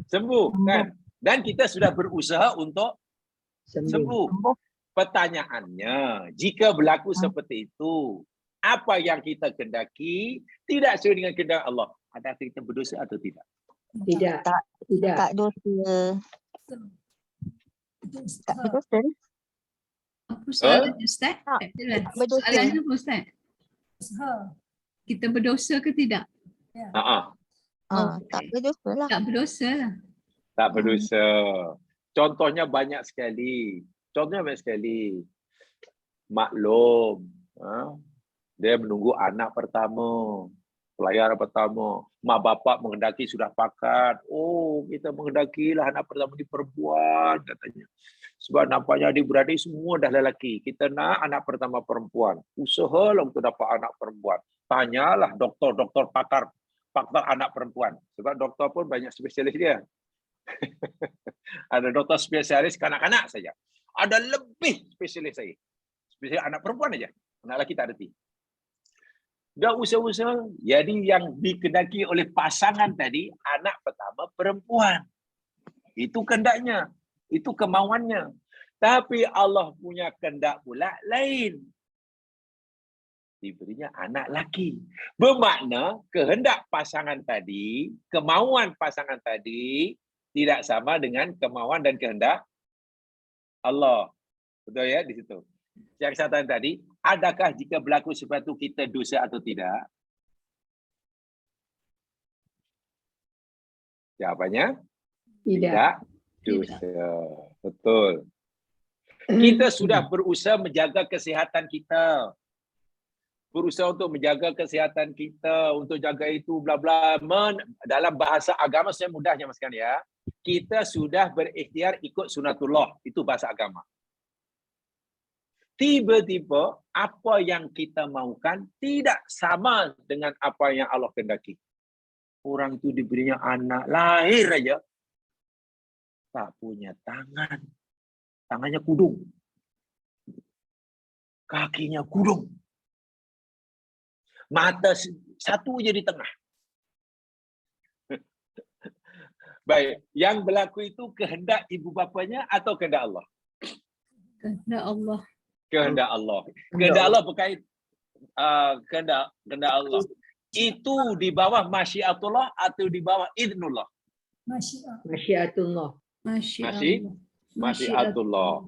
sembuh kan. Dan kita sudah berusaha untuk sembuh. Pertanyaannya, jika berlaku seperti itu, apa yang kita kehendaki tidak sesuai dengan kehendak Allah, adakah kita berdosa atau tidak? Tidak. Tak dosa. Tak berdosa. Apa soalan Ustaz? Tak, Jelas. tak berdosa. Soalannya apa Ustaz? Kita berdosa ke tidak? Tak berdosa lah. Tak berdosa lah. Tak berdosa. Contohnya banyak sekali. Maklum, dia menunggu anak pertama, pelayaran pertama. Mak bapak menghendaki sudah pakat. Oh, kita menghendakilah anak pertama ni perempuan katanya. Sebab nampaknya adik-beradik semua dah lelaki. Kita nak anak pertama perempuan. Usahalah untuk dapat anak perempuan. Tanyalah doktor-doktor pakar anak perempuan. Sebab doktor pun banyak spesialis dia. Ada doktor spesialis kanak-kanak saja. Ada lebih spesialis saya. Spesialis anak perempuan aja. Anak lelaki tak reti. Dah usaha-usaha. Jadi yang dikehendaki oleh pasangan tadi, anak pertama perempuan. Itu kehendaknya. Itu kemauannya. Tapi Allah punya kehendak pula lain. Diberinya anak laki. Bermakna kehendak pasangan tadi, kemauan pasangan tadi tidak sama dengan kemauan dan kehendak Allah. Betul ya di situ. Yang saya tanya tadi, adakah jika berlaku sesuatu kita dosa atau tidak? Jawabannya tidak dosa. Betul. Kita sudah berusaha menjaga kesihatan kita. Berusaha untuk menjaga kesihatan kita, untuk jaga itu bla bla. Dalam bahasa agama saya mudahnya Mas ya. Kita sudah berikhtiar ikut sunatullah, itu bahasa agama. Tiba-tiba apa yang kita mahukan tidak sama dengan apa yang Allah kehendaki. Orang itu diberinya anak, lahir aja tak punya tangan. Tangannya kudung. Kakinya kudung. Mata satu aja di tengah. Baik, yang berlaku itu kehendak ibu bapanya atau kehendak Allah? Kehendak Allah. Kehendak Allah. Kehendak Allah berkait kehendak Allah. Itu di bawah masyiatullah atau di bawah idnullah? Masyiatullah. Masyiatullah.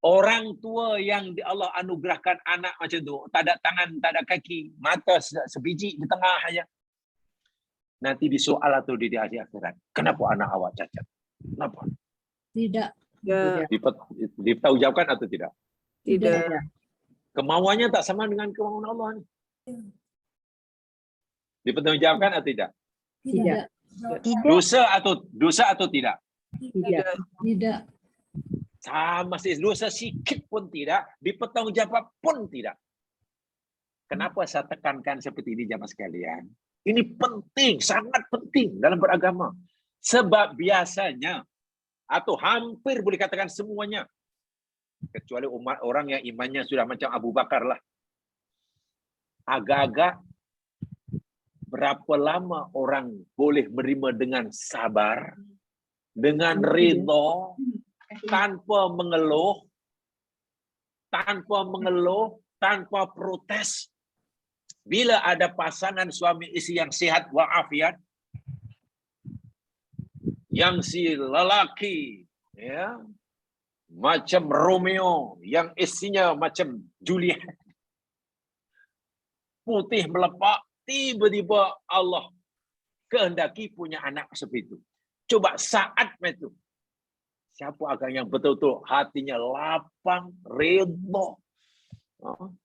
Orang tua yang Allah anugerahkan anak macam tu, tak ada tangan, tak ada kaki, mata sebiji di tengah aja. Nanti disoal atau di hari akhirat, kenapa anak awak cacat? Kenapa? Tidak. Ya, Dipertanggungjawabkan atau tidak? tidak. Kemauannya tak sama dengan kemauan Allah ni. Dipertanggungjawabkan atau tidak? Tidak. Tidak. Dosa atau tidak? Tidak. Sama dosa sikit pun tidak, dipertanggungjawab pun tidak. Kenapa saya tekankan seperti ini jamaah sekalian? Ini penting, sangat penting dalam beragama. Sebab biasanya atau hampir boleh katakan semuanya, kecuali umat orang yang imannya sudah macam Abu Bakar lah. Agak-agak berapa lama orang boleh menerima dengan sabar, dengan ridha, tanpa mengeluh, tanpa protes. Bila ada pasangan suami isteri yang sehat walafiat, yang si lelaki ya macam Romeo, yang istrinya macam Juliet, putih melepak, tiba-tiba Allah kehendaki punya anak seperti itu. Coba saat itu, siapa akan yang betul-betul hatinya lapang, redha,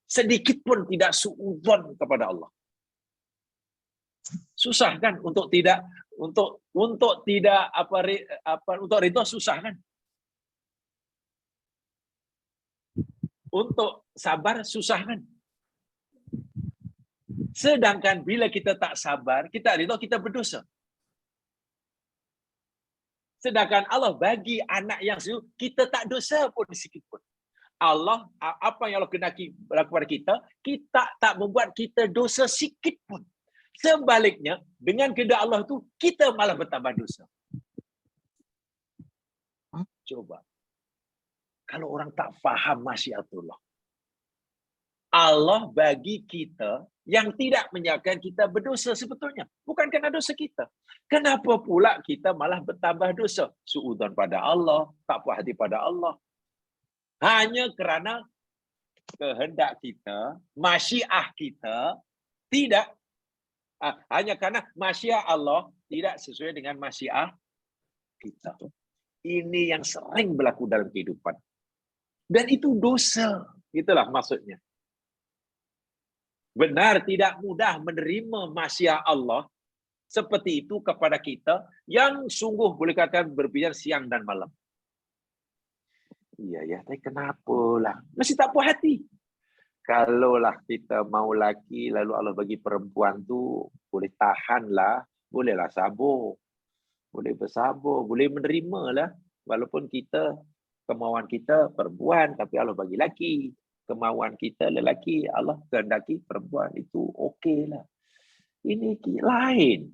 sedikit pun tidak suudzon kepada Allah. Susah kan untuk tidak ridha, susah kan? Untuk sabar susah kan? Sedangkan bila kita tak sabar, kita ridha, kita berdosa. Sedangkan Allah bagi anak yang kita tak dosa pun sedikit pun. Allah, apa yang Allah kehendaki kepada kita, kita tak membuat kita dosa sikit pun. Sebaliknya, dengan kehendak Allah tu, kita malah bertambah dosa. Coba. Kalau orang tak faham masyiatullah. Allah bagi kita yang tidak menyebabkan kita berdosa sebetulnya. Bukan kerana dosa kita. Kenapa pula kita malah bertambah dosa? Suudzon pada Allah, tak puas hati pada Allah. Hanya kerana kehendak kita, masyiah kita tidak, hanya kerana masyiah Allah tidak sesuai dengan masyiah kita. Ini yang sering berlaku dalam kehidupan. Dan itu dosa. Itulah maksudnya. Benar tidak mudah menerima masyiah Allah seperti itu kepada kita yang sungguh boleh katakan berbicara siang dan malam. Iya ya, tapi kenapalah? Mesti tak puas hati. Kalaulah kita mau laki, lalu Allah bagi perempuan tu, boleh tahanlah, bolehlah sabar. Boleh bersabar, boleh menerima lah. Walaupun kita, kemauan kita perempuan, tapi Allah bagi laki. Kemauan kita lelaki, Allah kehendaki perempuan. Itu okey lah. Ini lain.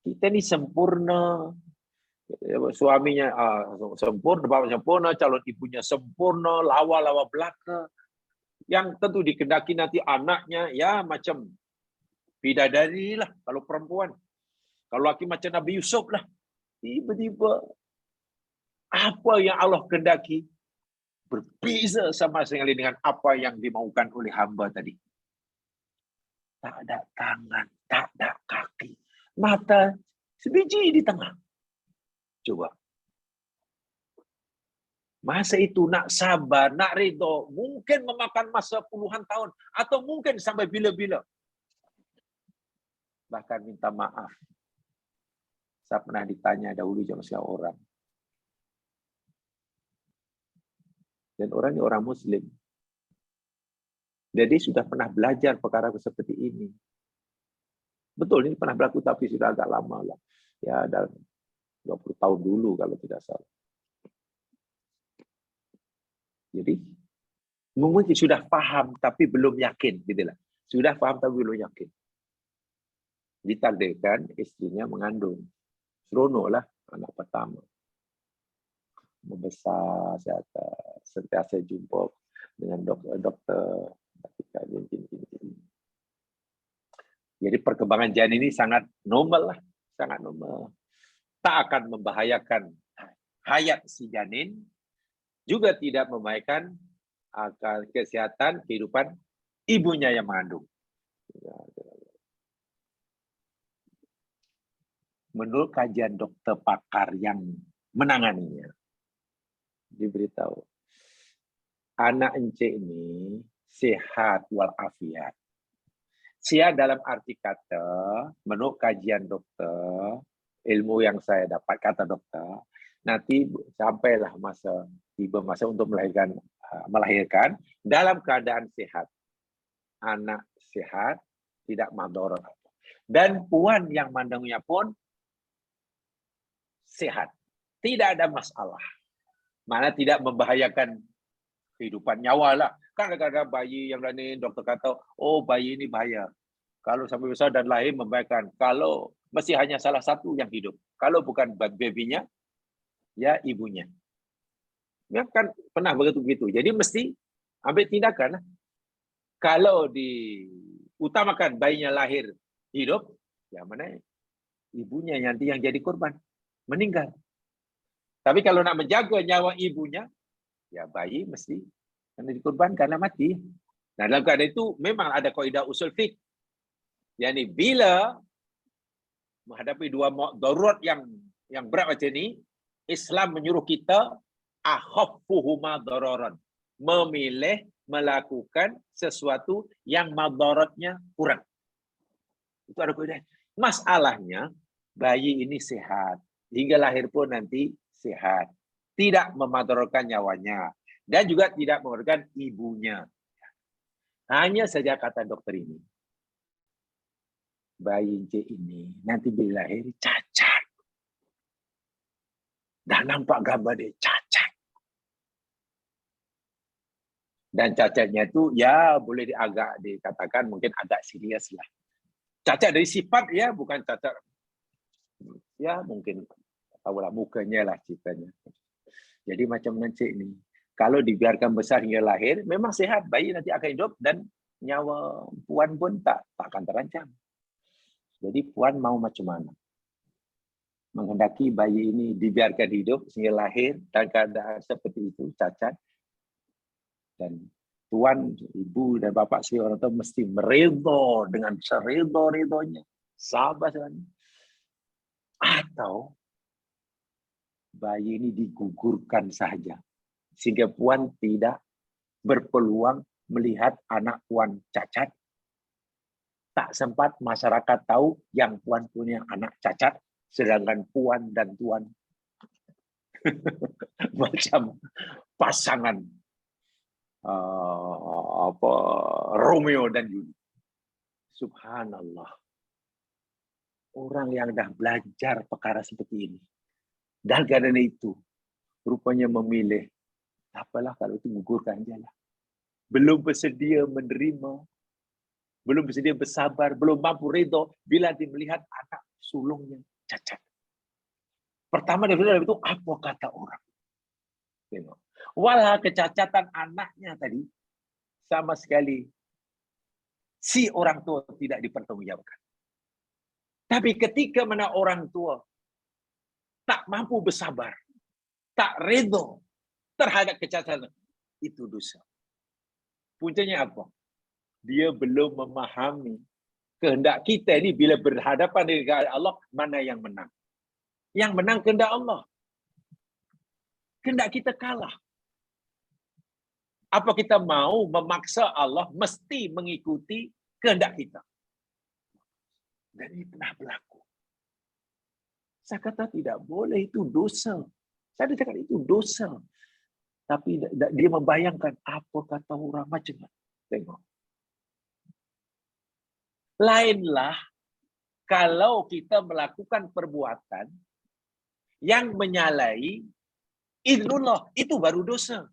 Kita ni sempurna. Suaminya sempurna, bapak sempurna, calon ibunya sempurna, lawa-lawa belaka. Yang tentu dikehendaki nanti anaknya, ya macam bidadari lah kalau perempuan. Kalau laki macam Nabi Yusuf lah. Tiba-tiba apa yang Allah kehendaki berbeza sama sekali dengan apa yang dimaukan oleh hamba tadi. Tak ada tangan, tak ada kaki. Mata sebiji di tengah. Coba. Masa itu nak sabar, nak redha, mungkin memakan masa puluhan tahun. Atau mungkin sampai bila-bila. Bahkan minta maaf. Saya pernah ditanya dahulu sama seorang. Dan orang ini orang Muslim. Jadi sudah pernah belajar perkara seperti ini. Betul, ini pernah berlaku tapi sudah agak lama lah. Ya, dalam 20 tahun dulu kalau tidak salah. Jadi, mungkin sudah paham tapi belum yakin. Gitulah. Sudah paham tapi belum yakin. Ditakdirkan istrinya mengandung. Seronoklah anak pertama. Membesar, saya sentiasa jumpa dengan doktor. Jadi perkembangan janin ini sangat normal lah. Sangat normal. Tak akan membahayakan hayat si janin. Juga tidak membahayakan kesihatan kehidupan ibunya yang mengandung. Menurut kajian dokter pakar yang menanganinya, diberitahu anak encik ini sehat walafiat. Sehat dalam arti kata, menurut kajian dokter, ilmu yang saya dapat kata dokter, nanti sampailah tiba masa untuk melahirkan dalam keadaan sehat. Anak sehat, tidak madarat. Dan puan yang mandangnya pun sehat. Tidak ada masalah. Mana tidak membahayakan kehidupan nyawa lah. Kan kadang-kadang bayi yang lain doktor kata, oh bayi ini bahaya. Kalau sampai besar dan lahir membahayakan. Kalau mesti hanya salah satu yang hidup. Kalau bukan babynya, ya ibunya. Ya kan pernah begitu. Jadi mesti ambil tindakan. Kalau diutamakan bayinya lahir hidup, ya mana ibunya yang jadi korban, meninggal. Tapi kalau nak menjaga nyawa ibunya, ya bayi mesti kena dikorbankan karena mati. Nah, dalam keadaan itu memang ada kaidah usul fiqh. Yani bila menghadapi dua darurat yang berat macam ni, Islam menyuruh kita akhaffuhuma dararan, memilih melakukan sesuatu yang madaratnya kurang. Itu ada kaidah. Masalahnya bayi ini sehat, hingga lahir pun nanti sehat, tidak memadaratkan nyawanya dan juga tidak memadaratkan ibunya. Hanya saja kata dokter ini, bayi encik ini nanti bila lahir cacat. Dah nampak gambar dia cacat. Dan cacatnya itu ya boleh agak dikatakan mungkin agak serius lah. Cacat dari sifat ya, bukan cacat ya mungkin tahulah mukanya lah ceritanya. Jadi macam Encik ni, kalau dibiarkan besar hingga lahir memang sehat, bayi nanti akan hidup dan nyawa puan pun tak akan terancam. Jadi puan mau macam mana? Menghendaki bayi ini dibiarkan hidup sehingga lahir dan keadaan seperti itu cacat. Dan tuan, ibu dan bapa si orang tua mesti meredha dengan seredha-redhanya. Sabar sebenarnya. Atau bayi ini digugurkan saja. Sehingga puan tidak berpeluang melihat anak puan cacat. Tak sempat masyarakat tahu yang puan punya anak cacat. Sedangkan puan dan tuan macam pasangan Romeo dan Juliet. Subhanallah. Orang yang dah belajar perkara seperti ini. Dan kerana itu, rupanya memilih, apalah kalau itu gugurkan je lah. Belum bersedia menerima, belum bersedia bersabar, belum mampu redha bila dia melihat anak sulungnya cacat. Pertama daripada itu, apa kata orang? Tengok. Walau kecacatan anaknya tadi, sama sekali si orang tua tidak dipertanggungjawabkan. Tapi ketika mana orang tua tak mampu bersabar, tak redha terhadap kecacatan, itu dosa. Puncanya apa? Dia belum memahami kehendak kita ni bila berhadapan dengan Allah, mana yang menang. Yang menang kehendak Allah. Kehendak kita kalah. Apa kita mau memaksa Allah mesti mengikuti kehendak kita? Dan ini pernah berlaku. Saya kata tidak boleh, itu dosa. Saya cakap itu dosa. Tapi dia membayangkan apa kata orang macam mana. Tengok. Lainlah kalau kita melakukan perbuatan yang menyalahi idznullah, itu baru dosa.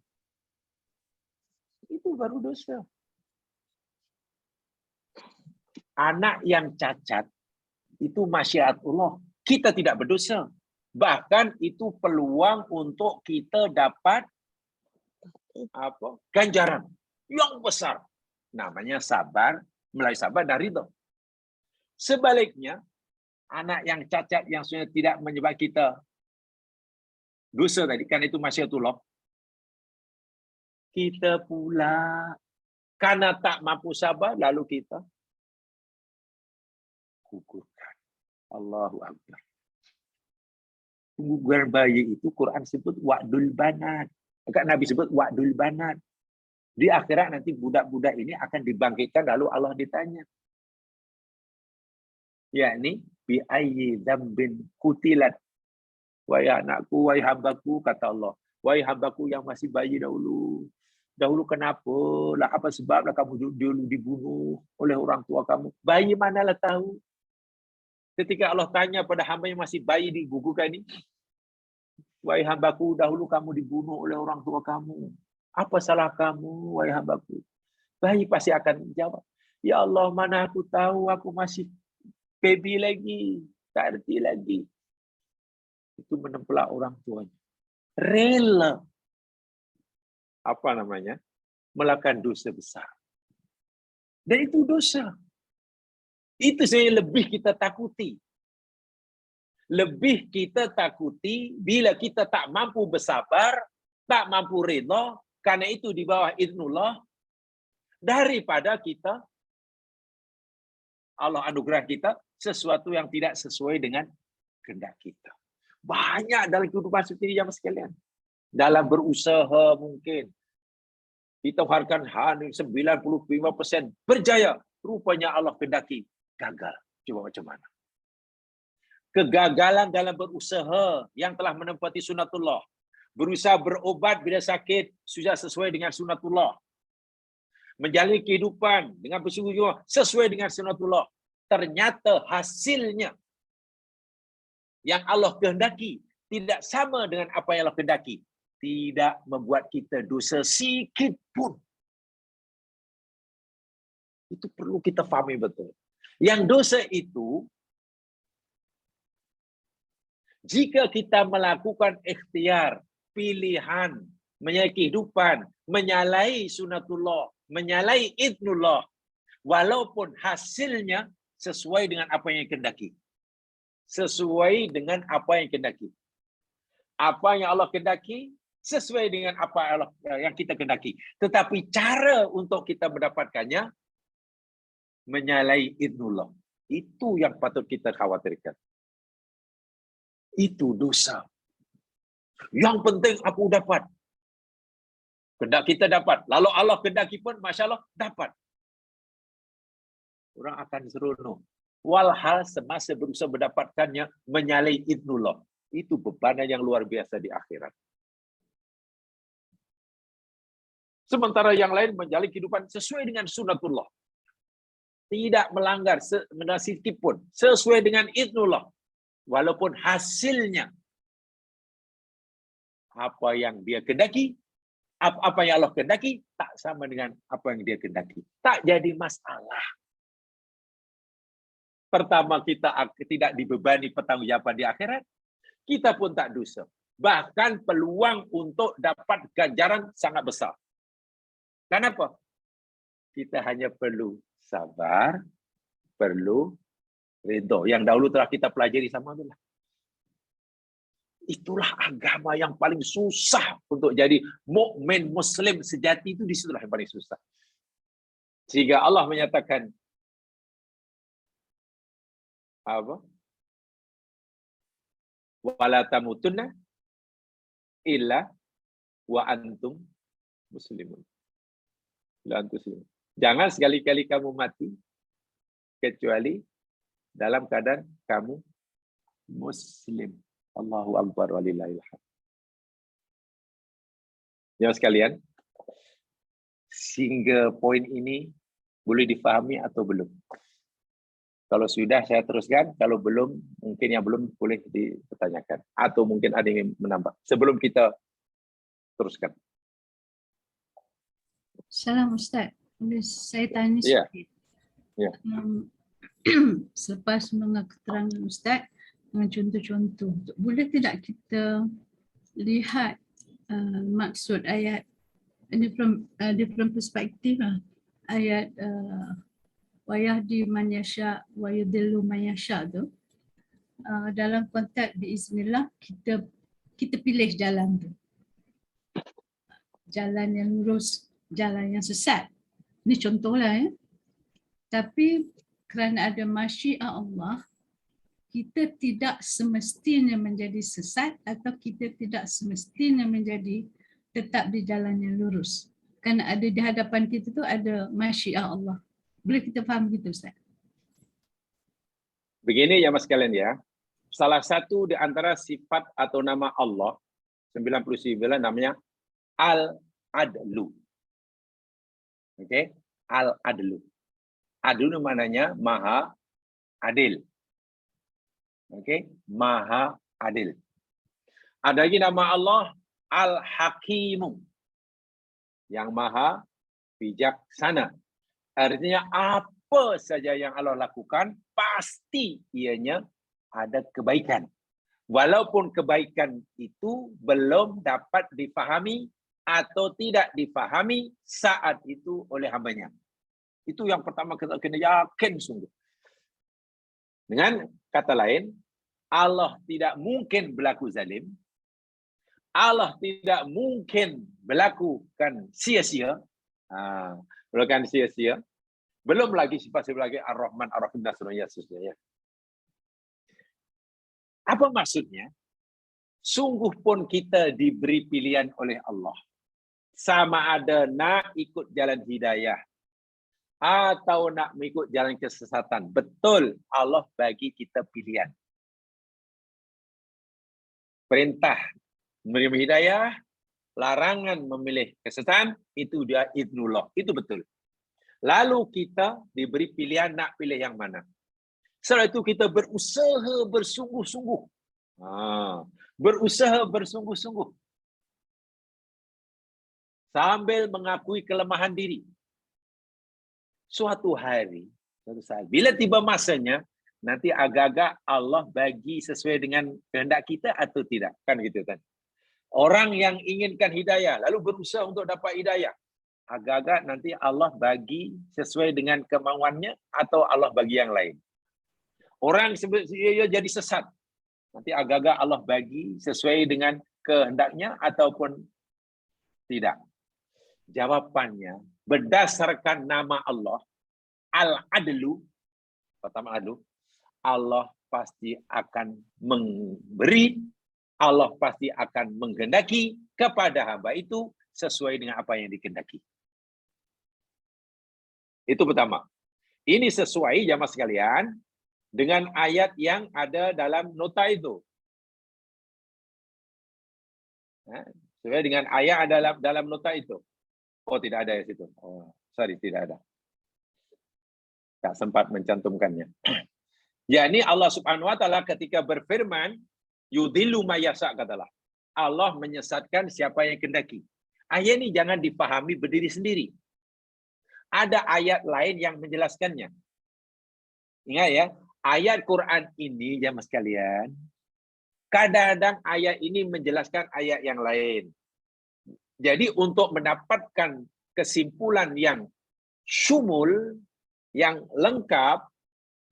Itu baru dosa. Anak yang cacat itu masyiatullah. Kita tidak berdosa. Bahkan itu peluang untuk kita dapat ganjaran yang besar. Namanya sabar, melalui sabar dan ridha. Sebaliknya, anak yang cacat yang sebenarnya tidak menyebabkan kita dosa tadi, kan itu masyiatullah. Kita pula karena tak mampu sabar, lalu kita gugurkan. Allahu Akbar. Guguran bayi itu Quran sebut wa'dul banat. Nabi sebut wa'dul banat. Di akhirat nanti budak-budak ini akan dibangkitkan, lalu Allah ditanya. Yakni bi ayyi dzambin qutilat. Wahai anakku, wahai hambaku, kata Allah. Wahai hambaku yang masih bayi dahulu. Dahulu kenapa? Lah apa sebablah kamu dulu dibunuh oleh orang tua kamu? Bayi manalah tahu. Ketika Allah tanya pada hamba yang masih bayi digugurkan ini, wahai hambaku, dahulu kamu dibunuh oleh orang tua kamu. Apa salah kamu, wahai hambaku? Bayi pasti akan jawab, ya Allah, mana aku tahu, aku masih baby lagi, tak erti lagi. Itu menempelak orang tuanya. Rela melakukan dosa besar. Dan itu dosa. Itu saya lebih kita takuti. Lebih kita takuti bila kita tak mampu bersabar, tak mampu redha, karena itu di bawah idznullah, daripada kita Allah anugerah kita sesuatu yang tidak sesuai dengan kehendak kita. Banyak dalam kehidupan seperti ini, jamaah sekalian. Dalam berusaha mungkin kita harapkan 95% berjaya, rupanya Allah kehendaki gagal. Coba macam mana? Kegagalan dalam berusaha yang telah menempati sunatullah. Berusaha berobat bila sakit sudah sesuai dengan sunatullah. Menjalani kehidupan dengan bersungguh-sungguh sesuai dengan sunatullah. Ternyata hasilnya yang Allah kehendaki tidak sama dengan apa yang Allah kehendaki, tidak membuat kita dosa sikit pun. Itu perlu kita fahami betul. Yang dosa itu, jika kita melakukan ikhtiar, pilihan, menyalahi kehidupan, menyalahi sunatullah, menyalahi idnullah, walaupun hasilnya sesuai dengan apa yang kehendaki. Sesuai dengan apa yang kehendaki. Apa yang Allah kehendaki sesuai dengan apa yang kita kehendaki. Tetapi cara untuk kita mendapatkannya menyalahi idnullah. Itu yang patut kita khawatirkan. Itu dosa. Yang penting aku dapat. Kehendak kita dapat. Lalu Allah kehendaki pun, Masya Allah, dapat. Orang akan seronok. Walhal semasa berusaha mendapatkannya menyalahi idnullah. Itu bebanan yang luar biasa di akhirat. Sementara yang lain menjalani kehidupan sesuai dengan sunatullah. Tidak melanggar sedikit pun. Sesuai dengan idnullah. Walaupun hasilnya apa yang dia kehendaki, apa yang Allah kehendaki, tak sama dengan apa yang dia kehendaki. Tak jadi masalah. Pertama, kita tidak dibebani pertanggungjawaban di akhirat. Kita pun tak dosa. Bahkan peluang untuk dapat ganjaran sangat besar. Kenapa? Kita hanya perlu sabar, perlu redha. Yang dahulu telah kita pelajari sama itulah. Itulah agama yang paling susah untuk jadi mukmin muslim sejati, itu disitulah yang paling susah. Sehingga Allah menyatakan apa? Wala tamutunna illa wa antum muslimun. Jangan sekali-kali kamu mati kecuali dalam keadaan kamu muslim. Allahu akbar walillahil hamd. Ya sekalian, sehingga poin ini boleh difahami atau belum? Kalau sudah saya teruskan, kalau belum, mungkin yang belum boleh dipertanyakan. Atau mungkin ada yang menambah. Sebelum kita teruskan. Salam Ustaz. Boleh saya tanya Ya. sikit? Ya. Selepas mendengar keterangan Ustaz dengan contoh-contoh, boleh tidak kita lihat maksud ayat different perspektif ayat wa yahdi man yasha wa yudillu man yasha tu, dalam konteks biiznillah kita pilih jalan tu. Jalan yang lurus, jalan yang sesat. Ini contohlah ya. Tapi kerana ada masyiah Allah, kita tidak semestinya menjadi sesat atau kita tidak semestinya menjadi tetap di jalan yang lurus. Kerana ada di hadapan kita tu ada masyiah Allah. Boleh kita faham gitu Ustaz? Begini ya mas kalian ya. Salah satu di antara sifat atau nama Allah 99 namanya Al-Adlu. Oke, Al-Adlu. Adlu maknanya maha adil. Oke, maha adil. Ada lagi nama Allah Al-Hakimu, yang maha bijaksana. Artinya apa saja yang Allah lakukan pasti ianya ada kebaikan. Walaupun kebaikan itu belum dapat difahami atau tidak difahami saat itu oleh hambanya. Itu yang pertama kita kena yakin sungguh. Dengan kata lain, Allah tidak mungkin berlaku zalim. Allah tidak mungkin berlakukan sia-sia. Melakukan sia-sia. Belum lagi sifat sebagai Ar-Rahman, Ar-Rahim, dan seterusnya. Apa maksudnya? Sungguh pun kita diberi pilihan oleh Allah. Sama ada nak ikut jalan hidayah atau nak mengikut jalan kesesatan. Betul, Allah bagi kita pilihan. Perintah menerima hidayah, larangan memilih kesesatan, itu dia idnullah. Itu betul. Lalu kita diberi pilihan nak pilih yang mana. Setelah itu kita berusaha bersungguh-sungguh. berusaha bersungguh-sungguh sambil mengakui kelemahan diri. Suatu hari, suatu saat, bila tiba masanya, nanti agak-agak Allah bagi sesuai dengan kehendak kita atau tidak, kan gitu kan? Orang yang inginkan hidayah lalu berusaha untuk dapat hidayah, agak-agak nanti Allah bagi sesuai dengan kemauannya atau Allah bagi yang lain. Orang sebetulnya jadi sesat, nanti agak-agak Allah bagi sesuai dengan kehendaknya ataupun tidak. Jawabannya berdasarkan nama Allah, Al-Adlu, pertama Adlu, Allah pasti akan memberi, Allah pasti akan menghendaki kepada hamba itu sesuai dengan apa yang dikehendaki. Itu pertama. Ini sesuai jamaah sekalian dengan ayat yang ada dalam nota itu. Sesuai dengan ayat dalam nota itu. Oh, tidak ada di situ. Oh, sorry, tidak ada. Tak sempat mencantumkannya. Yakni Allah Subhanahu wa taala ketika berfirman, yudhillu may yasha, katalah. Allah menyesatkan siapa yang kehendaki. Ayat ini jangan dipahami berdiri sendiri. Ada ayat lain yang menjelaskannya. Ingat ya, ayat Quran ini jamaah sekalian, kadang-kadang ayat ini menjelaskan ayat yang lain. Jadi untuk mendapatkan kesimpulan yang syumul, yang lengkap,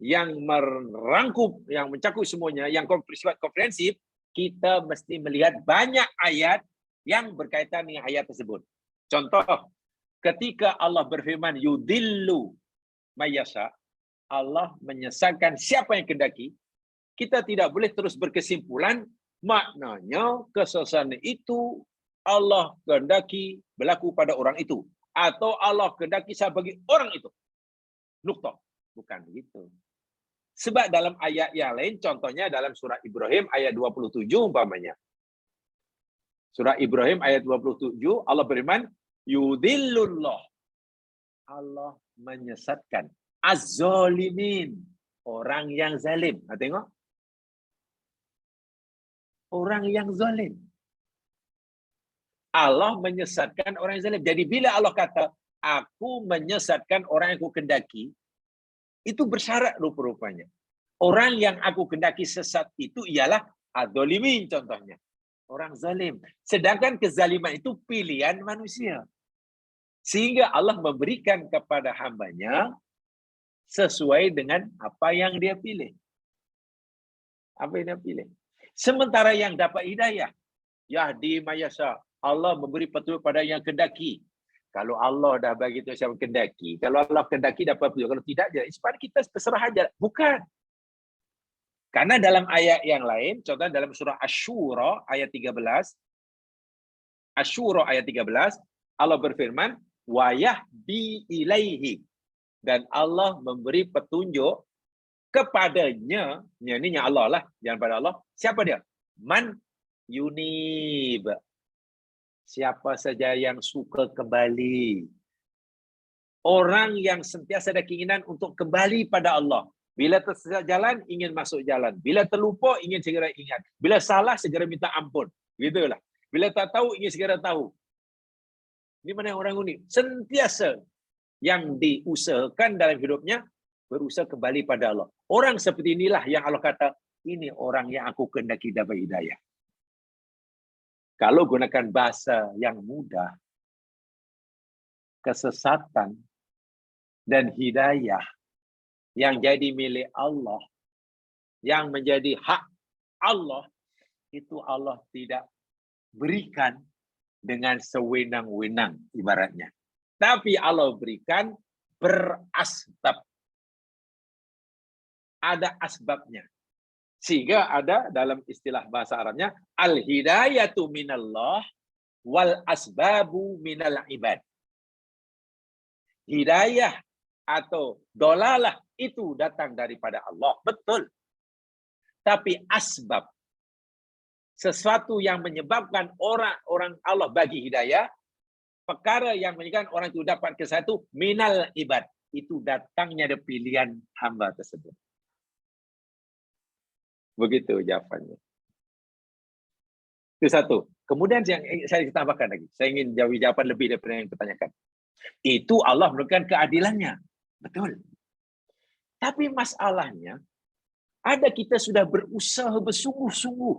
yang merangkup, yang mencakup semuanya, yang komprehensif, kita mesti melihat banyak ayat yang berkaitan dengan ayat tersebut. Contoh, ketika Allah berfirman yudillu may yasha, Allah menyesatkan siapa yang kehendaki, kita tidak boleh terus berkesimpulan maknanya kesesatan itu Allah kehendaki berlaku pada orang itu, atau Allah kehendaki saya bagi orang itu. Nuktah. Bukan begitu. Sebab dalam ayat yang lain, contohnya dalam surah Ibrahim ayat 27 umpamanya. Surah Ibrahim ayat 27, Allah berfirman, yudillullah. Allah menyesatkan az-zalimin, orang yang zalim. Nah, tengok. Orang yang zalim. Allah menyesatkan orang yang zalim. Jadi bila Allah kata, aku menyesatkan orang yang aku kehendaki, itu bersyarat rupa-rupanya. Orang yang aku kehendaki sesat itu ialah az-zalimin contohnya. Orang zalim. Sedangkan kezaliman itu pilihan manusia. Sehingga Allah memberikan kepada hambanya sesuai dengan apa yang dia pilih. Apa yang dia pilih. Sementara yang dapat hidayah, yahdi may yasha, Allah memberi petunjuk pada yang kehendaki. Kalau Allah dah bagi tahu siapa kehendaki, kalau Allah kehendaki dapat petunjuk, kalau tidak jadi sebab kita terserah aja. Bukan. Karena dalam ayat yang lain, contohnya dalam surah Asy-Syura ayat 13, Asy-Syura ayat 13, Allah berfirman, wa yahdi ilaihi, dan Allah memberi petunjuk kepadanya, ini Allah lah, jangan pada Allah. Siapa dia? Man yunib. Siapa saja yang suka kembali. Orang yang sentiasa ada keinginan untuk kembali pada Allah. Bila tersesat jalan, ingin masuk jalan. Bila terlupa, ingin segera ingat. Bila salah, segera minta ampun. Gitulah. Bila tak tahu, ingin segera tahu. Ini mana orang unik? Sentiasa yang diusahakan dalam hidupnya, berusaha kembali pada Allah. Orang seperti inilah yang Allah kata, ini orang yang aku kehendaki dapat hidayah. Kalau gunakan bahasa yang mudah, kesesatan dan hidayah yang jadi milik Allah, yang menjadi hak Allah, itu Allah tidak berikan dengan sewenang-wenang ibaratnya. Tapi Allah berikan berasbab. Ada asbabnya. Sehingga ada dalam istilah bahasa Arabnya, al-hidayatu minallah wal asbabu minal ibad. Hidayah atau dolalah itu datang daripada Allah. Betul. Tapi asbab, sesuatu yang menyebabkan orang Allah bagi hidayah, perkara yang menyebabkan orang itu dapat ke satu minal ibad, itu datangnya dari pilihan hamba tersebut. Begitu jawabannya. Itu satu. Kemudian yang saya tambahkan lagi. Saya ingin jawaban lebih daripada yang dipertanyakan. Itu Allah memberikan keadilannya. Betul. Tapi masalahnya, ada kita sudah berusaha bersungguh-sungguh.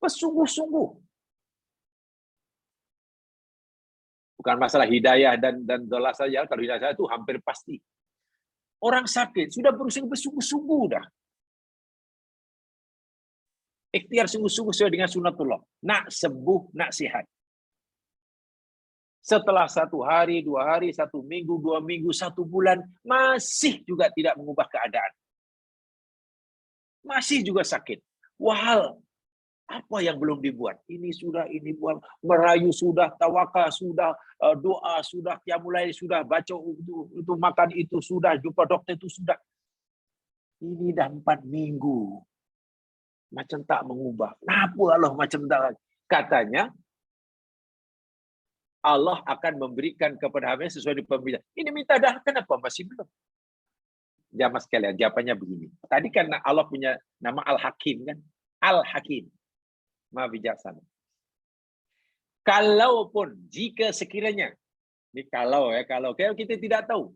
Bersungguh-sungguh. Bukan masalah hidayah dan dolar saja. Kalau hidayah itu hampir pasti. Orang sakit sudah berusaha bersungguh-sungguh dah. Ikhtiar sungguh-sungguh sesuai dengan sunatullah. Nak sembuh, nak sihat. Setelah 1 hari, 2 hari, 1 minggu, 2 minggu, 1 bulan, masih juga tidak mengubah keadaan. Masih juga sakit. Wahal, apa yang belum dibuat? Ini sudah, ini buat. Merayu sudah, tawakal sudah, doa sudah, qiyamul lail sudah, baca itu makan itu sudah, jumpa dokter itu sudah. Ini dah 4 minggu. Macam tak mengubah. Kenapa Allah macam tak? Katanya, Allah akan memberikan kepada hamba sesuai dengan pemberian. Ini minta dah, kenapa masih belum? Jamaah sekalian, jawabannya begini. Tadi kan Allah punya nama Al-Hakim kan? Al-Hakim. Maha bijaksana. Kalaupun, jika sekiranya, ini kalau kita tidak tahu.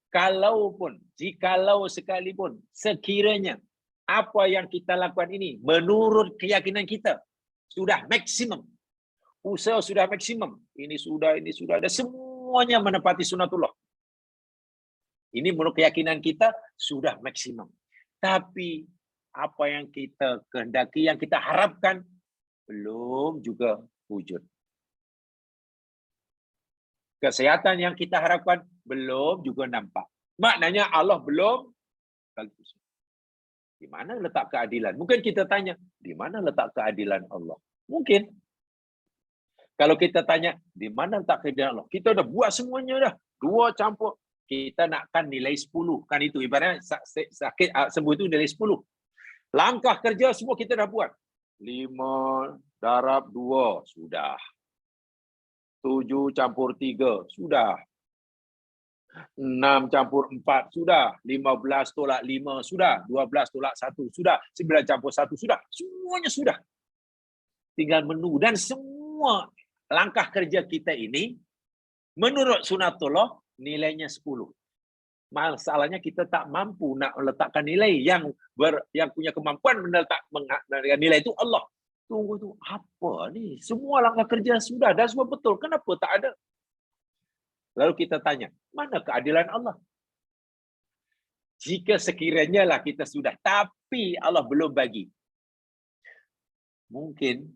Kalaupun, jikalau sekalipun, sekiranya, apa yang kita lakukan ini, menurut keyakinan kita, sudah maksimum. Usaha sudah maksimum. Ini sudah. Dan semuanya menepati sunatullah. Ini menurut keyakinan kita sudah maksimum. Tapi apa yang kita kehendaki, yang kita harapkan, belum juga wujud. Kesehatan yang kita harapkan, belum juga nampak. Maknanya Allah belum. Di mana letak keadilan? Mungkin kita tanya, di mana letak keadilan Allah? Mungkin. Kalau kita tanya, di mana letak keadilan Allah? Kita dah buat semuanya dah. 2 campur. Kita nakkan nilai 10. Kan itu. Ibaratnya sakit sembuh itu nilai 10. Langkah kerja semua kita dah buat. 5 darab 2. Sudah. 7 campur 3. Sudah. 6 campur 4. Sudah. 15 tolak 5. Sudah. 12 tolak 1. Sudah. 9 campur 1. Sudah. Semuanya sudah. Tinggal menunggu. Dan semua langkah kerja kita ini, menurut sunatullah, nilainya 10. Masalahnya kita tak mampu nak meletakkan nilai yang punya kemampuan meletakkan nilai itu Allah. Tunggu tu apa ni? Semua langkah kerja sudah dan semua betul. Kenapa tak ada? Lalu kita tanya, mana keadilan Allah? Jika sekiranya lah kita sudah, tapi Allah belum bagi. Mungkin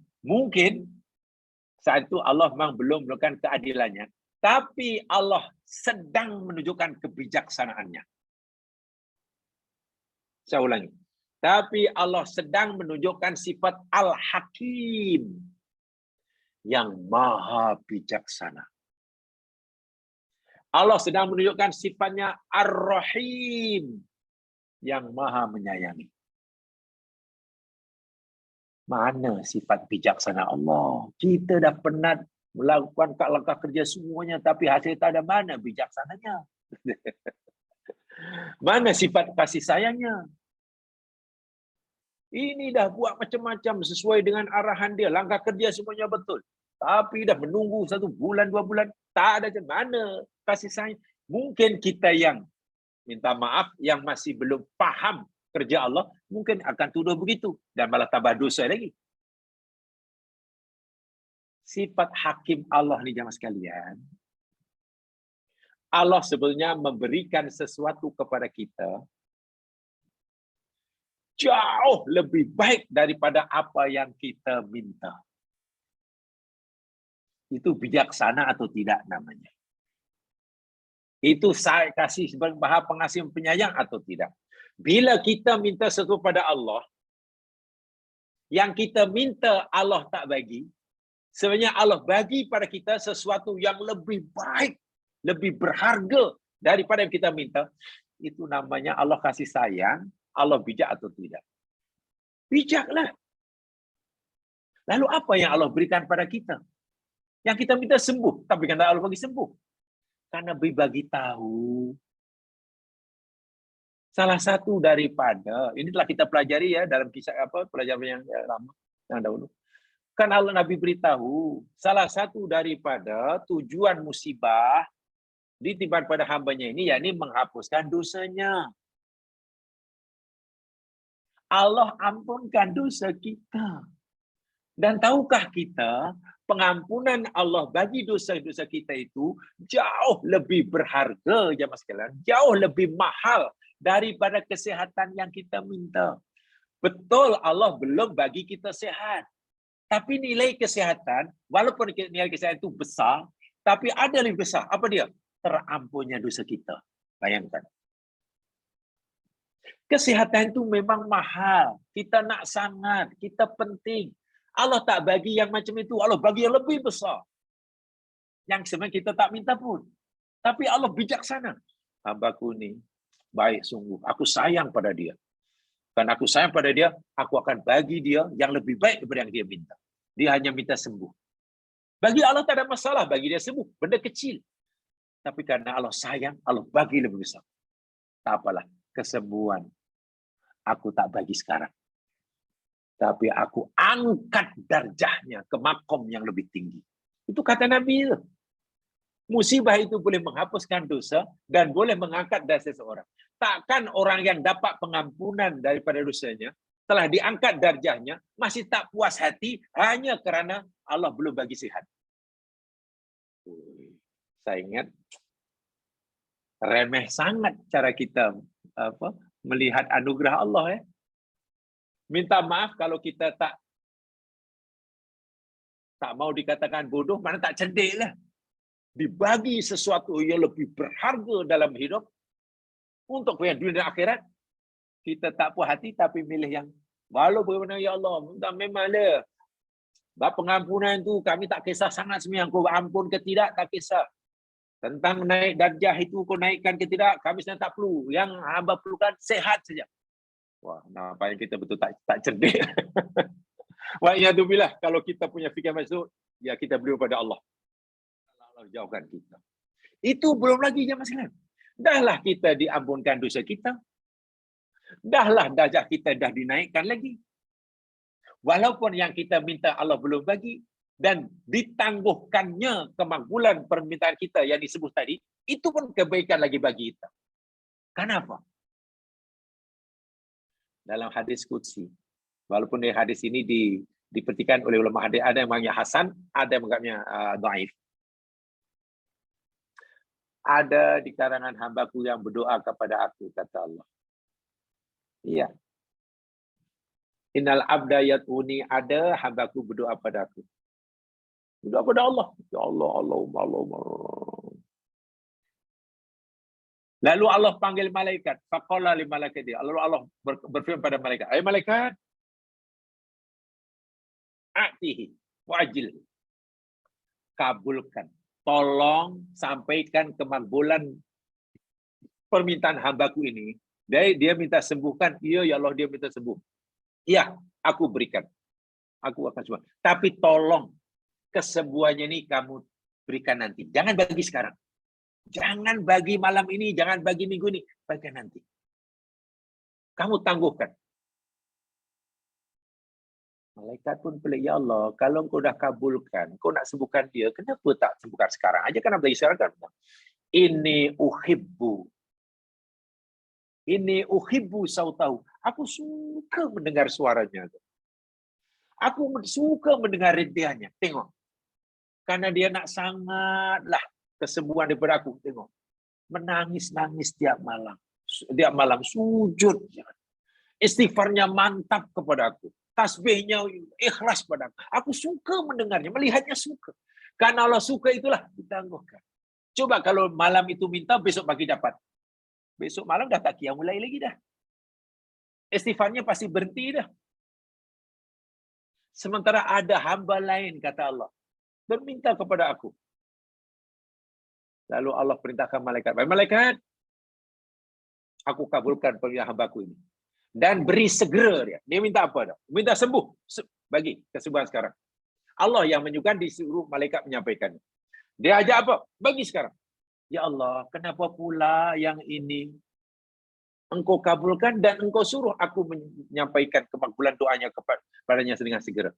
saat itu Allah memang belum melakukan keadilannya, tapi Allah sedang menunjukkan kebijaksanaannya. Saya ulangi. Tapi Allah sedang menunjukkan sifat Al-Hakim yang maha bijaksana. Allah sedang menunjukkan sifatnya Ar-Rahim yang maha menyayangi. Mana sifat bijaksana Allah? Kita dah penat melakukan langkah kerja semuanya, tapi hasil tak ada. Mana bijaksananya? Mana sifat kasih sayangnya? Ini dah buat macam-macam sesuai dengan arahan dia. Langkah kerja semuanya betul. Tapi dah menunggu 1 bulan, 2 bulan. Tak ada macam mana kasih sayang. Mungkin kita yang minta maaf, yang masih belum faham kerja Allah, mungkin akan tuduh begitu. Dan malah tambah dosa lagi. Sifat hakim Allah ni jemaah sekalian. Allah sebenarnya memberikan sesuatu kepada kita jauh lebih baik daripada apa yang kita minta. Itu bijaksana atau tidak namanya? Itu saya kasih sebagai Maha Pengasih Penyayang atau tidak? Bila kita minta sesuatu pada Allah, yang kita minta Allah tak bagi, sebenarnya Allah bagi pada kita sesuatu yang lebih baik, lebih berharga daripada yang kita minta. Itu namanya Allah kasih sayang. Allah bijak atau tidak? Bijaklah. Lalu apa yang Allah berikan pada kita? Yang kita minta sembuh, tapi kan Allah bagi sembuh. Karena berbagi tahu. Salah satu daripada, ini telah kita pelajari ya dalam kisah pelajaran yang lama, yang dahulu. Kan Allah Nabi beritahu, salah satu daripada tujuan musibah ditimpan pada hambanya ini, yakni menghapuskan dosanya. Allah ampunkan dosa kita. Dan tahukah kita, pengampunan Allah bagi dosa-dosa kita itu jauh lebih berharga, jemaah sekalian, jauh lebih mahal daripada kesehatan yang kita minta. Betul, Allah belum bagi kita sehat. Tapi nilai kesehatan, walaupun nilai kesehatan itu besar, tapi ada lebih besar. Apa dia? Terampunnya dosa kita. Bayangkan. Kesehatan itu memang mahal. Kita nak sangat, kita penting. Allah tak bagi yang macam itu, Allah bagi yang lebih besar. Yang sebenarnya kita tak minta pun. Tapi Allah bijaksana. Hambaku ni baik sungguh. Aku sayang pada dia. Karena aku sayang pada dia, aku akan bagi dia yang lebih baik daripada yang dia minta. Dia hanya minta sembuh. Bagi Allah tak ada masalah, bagi dia sembuh. Benda kecil. Tapi karena Allah sayang, Allah bagi lebih besar. Tak apalah, kesembuhan. Aku tak bagi sekarang. Tapi aku angkat darjahnya ke makom yang lebih tinggi. Itu kata Nabi itu. Musibah itu boleh menghapuskan dosa dan boleh mengangkat darjah seseorang. Takkan orang yang dapat pengampunan daripada dosanya, telah diangkat darjahnya, masih tak puas hati hanya kerana Allah belum bagi sihat. Saya ingat, remeh sangat cara kita melihat anugerah Allah. Minta maaf kalau kita tak mau dikatakan bodoh, mana tak cerdik lah. Dibagi sesuatu yang lebih berharga dalam hidup untuk yang dunia dan akhirat, kita tak puas hati tapi milih yang walaupun ya Allah, memanglah bab pengampunan tu kami tak kisah sangat sebenarnya, kau ampun ke tidak tak kisah. Tentang naik darjah itu kau naikkan ke tidak, kami sebenarnya tak perlu. Yang hamba perlukan sehat saja. Wah, nampaknya kita betul tak cerdik. Wa iyadzubillah, kalau kita punya fikir masuk, ya kita beri pada Allah. Allah jauhkan kita. Itu belum lagi jemaah sekalian. Dahlah kita diampunkan dosa kita. Dahlah darjah kita dah dinaikkan lagi. Walaupun yang kita minta Allah belum bagi dan ditangguhkannya kemakbulan permintaan kita yang disebut tadi, itu pun kebaikan lagi bagi kita. Kenapa? Dalam hadis qudsi, walaupun hadis ini dipertikan oleh ulama hadis, ada yang menganggapnya hasan, ada yang menganggapnya dhaif. Ada di kalangan hambaku yang berdoa kepada aku, kata Allah. Iya. Innal abda yatuni, ada hambaku berdoa pada aku. Berdoa pada Allah. Ya Allah, Allah. Lalu Allah panggil malaikat. Faqala li malaikati. Lalu Allah berfirman pada malaikat, "Hai malaikat, atihi wa'jil." Kabulkan. Tolong sampaikan kemakbulan permintaan hambaku ini. Dia minta sembuhkan. Iya, ya Allah, dia minta sembuh. Iya, aku berikan. Aku akan sembuh. Tapi tolong kesembuhannya ini kamu berikan nanti. Jangan bagi sekarang. Jangan bagi malam ini, jangan bagi minggu ini. Bagikan nanti. Kamu tangguhkan. Malaikat pun pelik, ya Allah, kalau kau dah kabulkan, kau nak sembuhkan dia, kenapa tak sembuhkan sekarang aja? Kenapa bagi sekarang kan? Ini uhibbu sautahu. Aku suka mendengar suaranya. Aku suka mendengar rintihannya. Tengok. Karena dia nak sangatlah kesembuhan daripada aku. Tengok. Menangis-nangis tiap malam. Tiap malam sujud. Istighfarnya mantap kepada aku. Tasbihnya ikhlas pada aku. Aku suka mendengarnya, melihatnya suka. Karena Allah suka itulah ditangguhkan. Coba kalau malam itu minta, besok pagi dapat. Besok malam dah tak qiyamul lail lagi dah. Istighfarnya pasti berhenti dah. Sementara ada hamba lain, kata Allah, berminta kepada aku. Lalu Allah perintahkan malaikat, "Baik malaikat, aku kabulkan permintaan hambaku ini." Dan beri segera dia. Dia minta apa dah? Minta sembuh. Bagi kesembuhan sekarang. Allah yang menyuruhkan, disuruh malaikat menyampaikan. Dia ajak apa? Bagi sekarang. Ya Allah, kenapa pula yang ini Engkau kabulkan dan Engkau suruh aku menyampaikan kemakbulan doanya kepadanya dengan segera.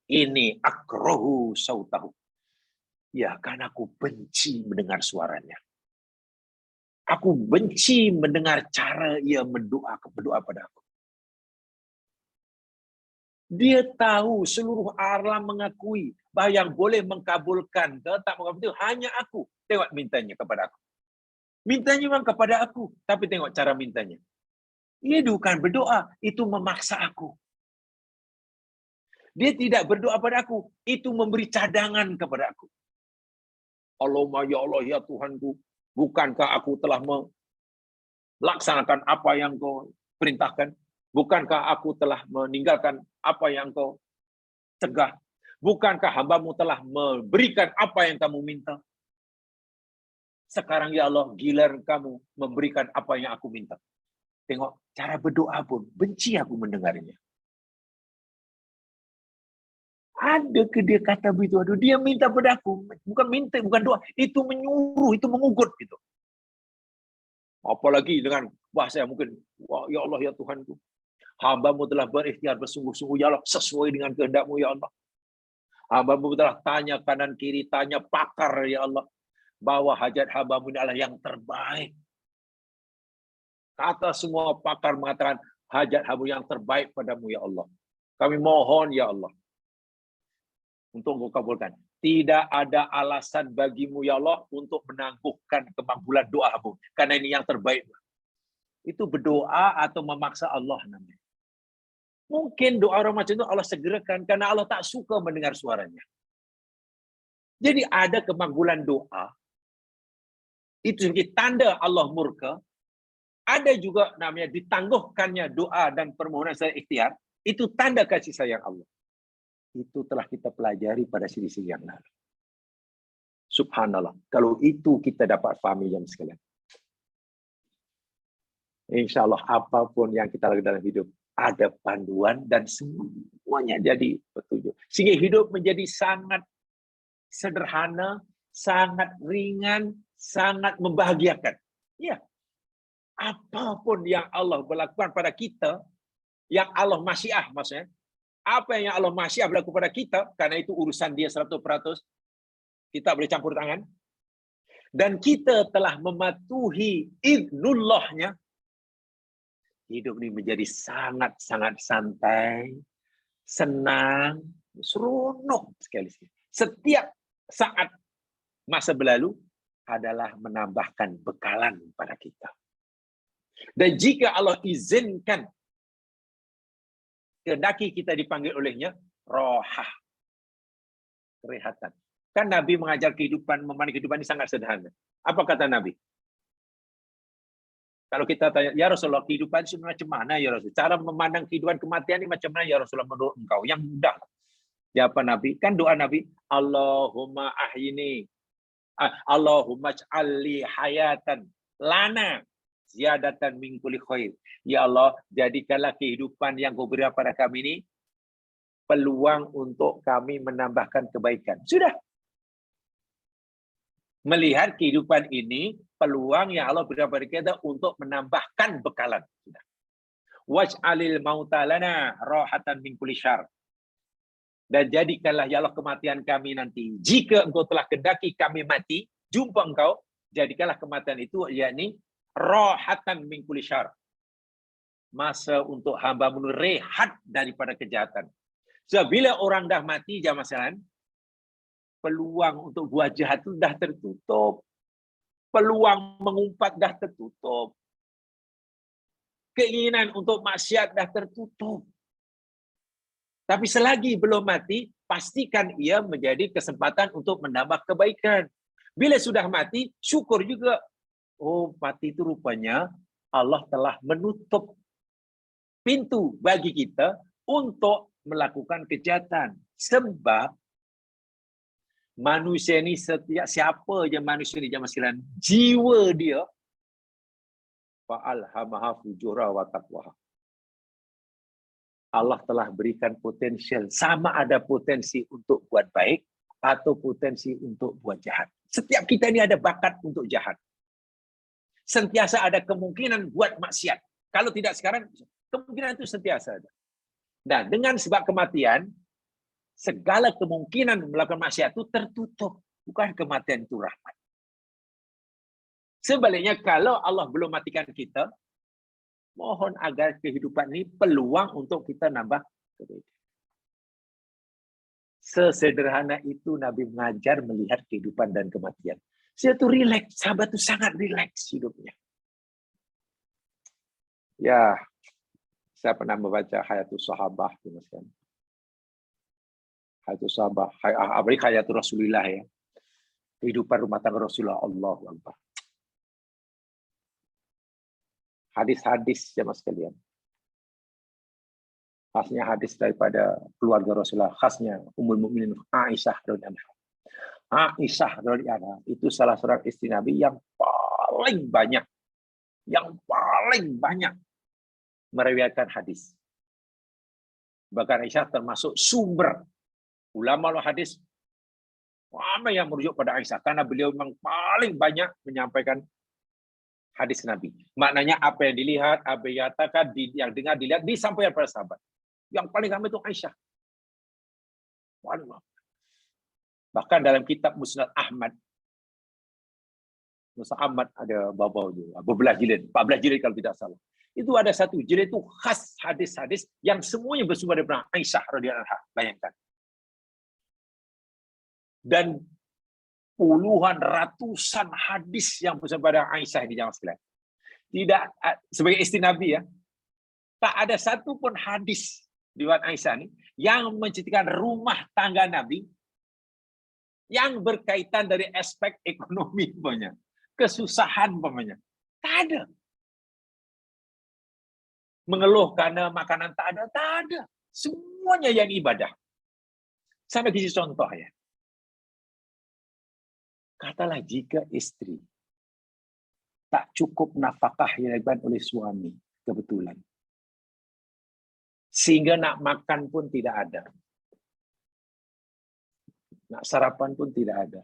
Ini akrahu sautahu. Ya, karena aku benci mendengar suaranya. Aku benci mendengar cara ia berdoa pada aku. Dia tahu seluruh alam mengakui bahawa yang boleh mengkabulkan ke tak mengabulkan itu hanya aku. Tengok mintanya kepada aku. Mintanya memang kepada aku, tapi tengok cara mintanya. Ia bukan berdoa, itu memaksa aku. Dia tidak berdoa pada aku, itu memberi cadangan kepada aku. Allahumma ya Allah ya Tuhanku, bukankah aku telah melaksanakan apa yang kau perintahkan? Bukankah aku telah meninggalkan apa yang kau cegah? Bukankah hambamu telah memberikan apa yang kamu minta? Sekarang ya Allah, giliran kamu memberikan apa yang aku minta. Tengok, cara berdoa pun, benci aku mendengarnya. Ada ke dia kata begitu? Aduh, dia minta pada aku. Bukan doa. Itu menyuruh, itu mengugut. Gitu. Apalagi dengan bahasa yang mungkin, wah, ya Allah, ya Tuhanku. Hambamu telah berikhtiar bersungguh-sungguh, ya Allah, sesuai dengan kehendakmu, ya Allah. Hambamu telah tanya kanan kiri, tanya pakar, ya Allah. Bahwa hajat hambamu ini adalah yang terbaik. Kata semua pakar mengatakan, hajat hambamu yang terbaik padamu, ya Allah. Kami mohon, ya Allah, untuk engkau kabulkan. Tidak ada alasan bagimu, ya Allah, untuk menangguhkan kemakbulan doamu. Karena ini yang terbaik. Itu berdoa atau memaksa Allah namanya. Mungkin doa orang macam itu Allah segerakan karena Allah tak suka mendengar suaranya. Jadi ada kemakbulan doa. Itu sebagai tanda Allah murka. Ada juga namanya ditangguhkannya doa dan permohonan secara ikhtiar. Itu tanda kasih sayang Allah. Itu telah kita pelajari pada sisi yang lalu. Subhanallah. Kalau itu kita dapat fahami yang sekalian. Insya Allah apapun yang kita lakukan dalam hidup, ada panduan dan semuanya jadi petunjuk. Sehingga hidup menjadi sangat sederhana, sangat ringan, sangat membahagiakan. Ya, apapun yang Allah berlakukan pada kita, yang Allah masyiah maksudnya, apa yang Allah masyiah berlaku pada kita, karena itu urusan dia 100%, kita boleh campur tangan. Dan kita telah mematuhi idnullahnya, hidup ini menjadi sangat-sangat santai, senang, seronok sekali. Setiap saat masa berlalu adalah menambahkan bekalan pada kita. Dan jika Allah izinkan, kehendaki kita dipanggil olehnya, rohah, kerehatan. Kan Nabi mengajar kehidupan, memandang kehidupan ini sangat sederhana. Apa kata Nabi? Kalau kita tanya, ya Rasulullah, kehidupan itu macam mana ya Rasul? Cara memandang kehidupan kematian ini macam mana ya Rasulullah menurut engkau? Yang mudah. Jawaban Nabi, kan doa Nabi, Allahumma ahyini, Allahumma ij'alli hayatan lana ziyadatan min kulli khair. Ya Allah, jadikanlah kehidupan yang kau beri pada kami ini peluang untuk kami menambahkan kebaikan. Sudah. Melihat kehidupan ini peluang yang Allah berikan kepada kita untuk menambahkan bekalan. Waj'alil mauta lana rahatan min kulli syarr. Dan jadikanlah ya Allah kematian kami nanti. Jika engkau telah kehendaki kami mati, jumpa engkau, jadikanlah kematian itu yakni rahatan min kulli syarr. Masa untuk hamba-Mu rehat daripada kejahatan. So, bila orang dah mati jamaah sekalian, peluang untuk buat jahat itu dah tertutup. Peluang mengumpat dah tertutup. Keinginan untuk maksiat dah tertutup. Tapi selagi belum mati, pastikan ia menjadi kesempatan untuk menambah kebaikan. Bila sudah mati, syukur juga. Oh, mati itu rupanya Allah telah menutup pintu bagi kita untuk melakukan kejahatan. Sebab manusia ini setiap siapa je manusia ni jemaah sekalian, jiwa dia fa'alhamaha fujura wa taqwaha. Allah telah berikan potensial, sama ada potensi untuk buat baik atau potensi untuk buat jahat. Setiap kita ini ada bakat untuk jahat. Sentiasa ada kemungkinan buat maksiat. Kalau tidak sekarang, kemungkinan itu sentiasa ada. Dan dengan sebab kematian, segala kemungkinan melakukan maksiat itu tertutup. Bukan kematian itu rahmat. Sebaliknya kalau Allah belum matikan kita, mohon agar kehidupan ini peluang untuk kita nambah kebaikan. Sesederhana itu Nabi mengajar melihat kehidupan dan kematian. Saya tuh rileks, sahabat tuh sangat rileks hidupnya. Ya, saya pernah membaca Hayatus Sahabah, Hayatus Sahabah, Hayatus Rasulullah ya. Kehidupan rumah tangga Rasulullah, Allahu Akbar. Hadis-hadis ya mas sekalian. Khasnya hadis daripada keluarga Rasulullah, khasnya Ummul Mukminin Aisyah radhiyallahu anha. Aisyah radhiyallahu anha itu salah seorang istri Nabi yang paling banyak meriwayatkan hadis. Bahkan Aisyah termasuk sumber ulama hadis ramai yang merujuk pada Aisyah karena beliau memang paling banyak menyampaikan hadis Nabi. Maknanya apa yang dilihat, apa yang dikatakan, yang dengar, dilihat, disampaikan pada sahabat. Yang paling ramai itu Aisyah. Bahkan dalam kitab Musnad Ahmad, ada beberapa jilid, 14 jilid kalau tidak salah. Itu ada satu jilid itu khas hadis-hadis yang semuanya bersumber dari Aisyah radhiyallahu anha. Bayangkan. Dan puluhan, ratusan hadis yang bersumber dari Aisyah di zaman sekalian. Tidak, sebagai istri Nabi ya, tak ada satu pun hadis riwayat Aisyah ini yang menceritakan rumah tangga Nabi yang berkaitan dari aspek ekonomi umpamanya, kesusahan umpamanya. Tak ada. Mengeluh karena makanan tak ada. Semuanya yang ibadah. Sampai kasih contoh ya. Katalah jika istri tak cukup nafkah yang dilakukan oleh suami kebetulan, sehingga nak makan pun tidak ada, nak sarapan pun tidak ada.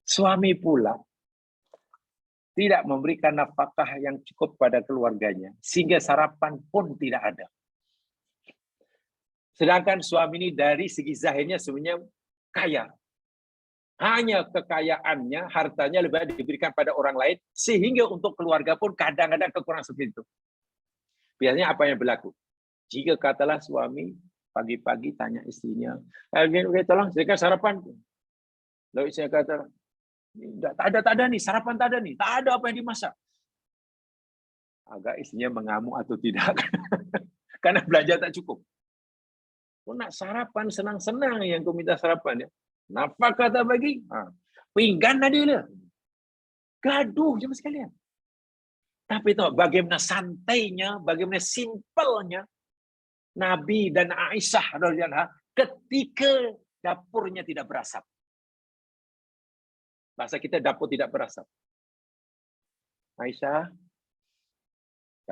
Suami pula tidak memberikan nafkah yang cukup pada keluarganya, sehingga sarapan pun tidak ada. Sedangkan suami ini dari segi zahirnya sebenarnya kaya. Hanya kekayaannya, hartanya lebih banyak diberikan pada orang lain, sehingga untuk keluarga pun kadang-kadang kekurangan seperti itu. Biasanya apa yang berlaku? Jika katalah suami pagi-pagi tanya istrinya, tolong sediakan sarapan. Lalu istri kata, tak ada nih, sarapan tak ada nih, tak ada apa yang dimasak. Agak istrinya mengamuk atau tidak, karena belanja tak cukup. Kau nak sarapan senang-senang yang kau minta sarapan ya. Nafkah tak bagi, pinggan ada lah. Gaduh je sekalian. Tapi tahu bagaimana santainya, bagaimana simpelnya Nabi dan Aisyah radhiyallahu anha ketika dapurnya tidak berasap. Bahasa kita dapur tidak berasap. Aisyah,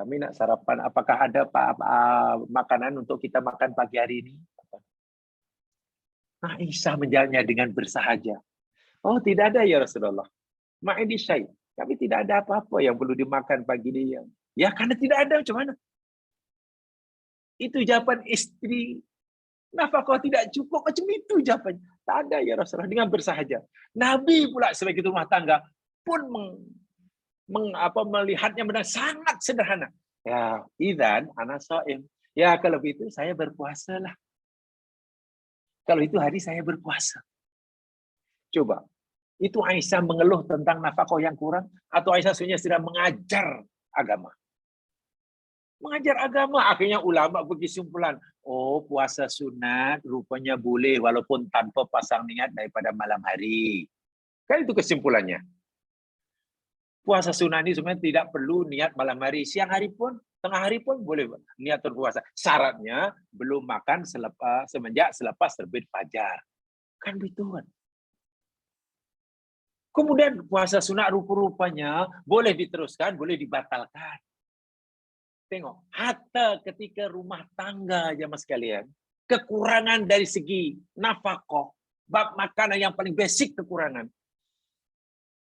kami nak sarapan, apakah ada makanan untuk kita makan pagi hari ini? Aisyah menjawabnya dengan bersahaja. Oh, tidak ada ya Rasulullah. Ma'indi syai. Kami tidak ada apa-apa yang perlu dimakan pagi ini. Ya, karena tidak ada, macam mana? Itu jawaban istri. Nafkah tidak cukup, macam itu jawabannya. Tak ada ya Rasulullah, dengan bersahaja. Nabi pula sebagai rumah tangga pun melihatnya benar sangat sederhana. Ya, idzan ana shaim. Ya, kalau begitu saya berpuasalah. Kalau itu hari saya berpuasa. Coba, itu Aisyah mengeluh tentang nafkah yang kurang, atau Aisyah sebenarnya sedang mengajar agama? Mengajar agama, akhirnya ulama berkesimpulan, oh puasa sunat rupanya boleh walaupun tanpa pasang niat daripada malam hari. Kan itu kesimpulannya. Puasa sunat ini sebenarnya tidak perlu niat malam hari, siang hari pun, tengah hari pun boleh niat berpuasa. Syaratnya belum makan semenjak selepas terbit fajar. Kan begitu kan. Kemudian puasa sunat rupa-rupanya boleh diteruskan, boleh dibatalkan. Tengok, hatta ketika rumah tangga jemaah sekalian, kekurangan dari segi nafkah, bab makanan yang paling basic kekurangan.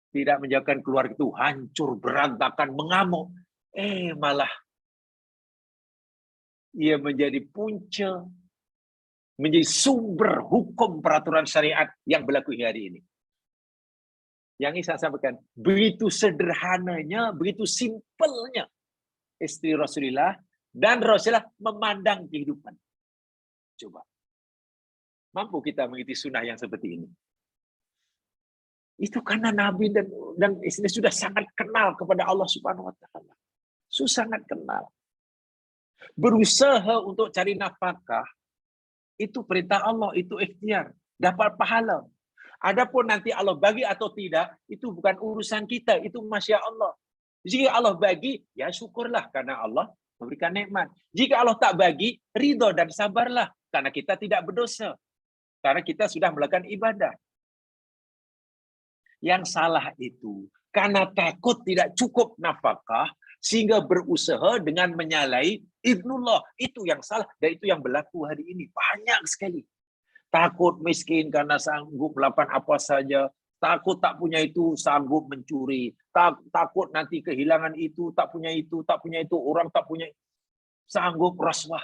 Tidak menjadikan keluarga itu hancur, berantakan, mengamuk. Malah ia menjadi punca menjadi sumber hukum peraturan syariat yang berlaku hari ini. Yang ini saya sampaikan, begitu sederhananya, begitu simpelnya istri Rasulullah dan Rasulullah memandang kehidupan. Coba. Mampu kita mengikuti sunnah yang seperti ini? Itu karena Nabi dan istri sudah sangat kenal kepada Allah Subhanahu wa taala. Sangat kenal. Berusaha untuk cari nafkah itu perintah Allah, itu ikhtiar, dapat pahala. Adapun nanti Allah bagi atau tidak, itu bukan urusan kita, itu masya Allah. Jika Allah bagi, ya syukurlah karena Allah memberikan nikmat. Jika Allah tak bagi, ridho dan sabarlah karena kita tidak berdosa. Karena kita sudah melakukan ibadah. Yang salah itu karena takut tidak cukup nafkah sehingga berusaha dengan menyalahi idznullah. Itu yang salah dan itu yang berlaku hari ini banyak sekali. Takut miskin karena sanggup melakukan apa saja, takut tak punya itu sanggup mencuri, takut nanti kehilangan itu, tak punya itu, orang tak punya sanggup rasuah.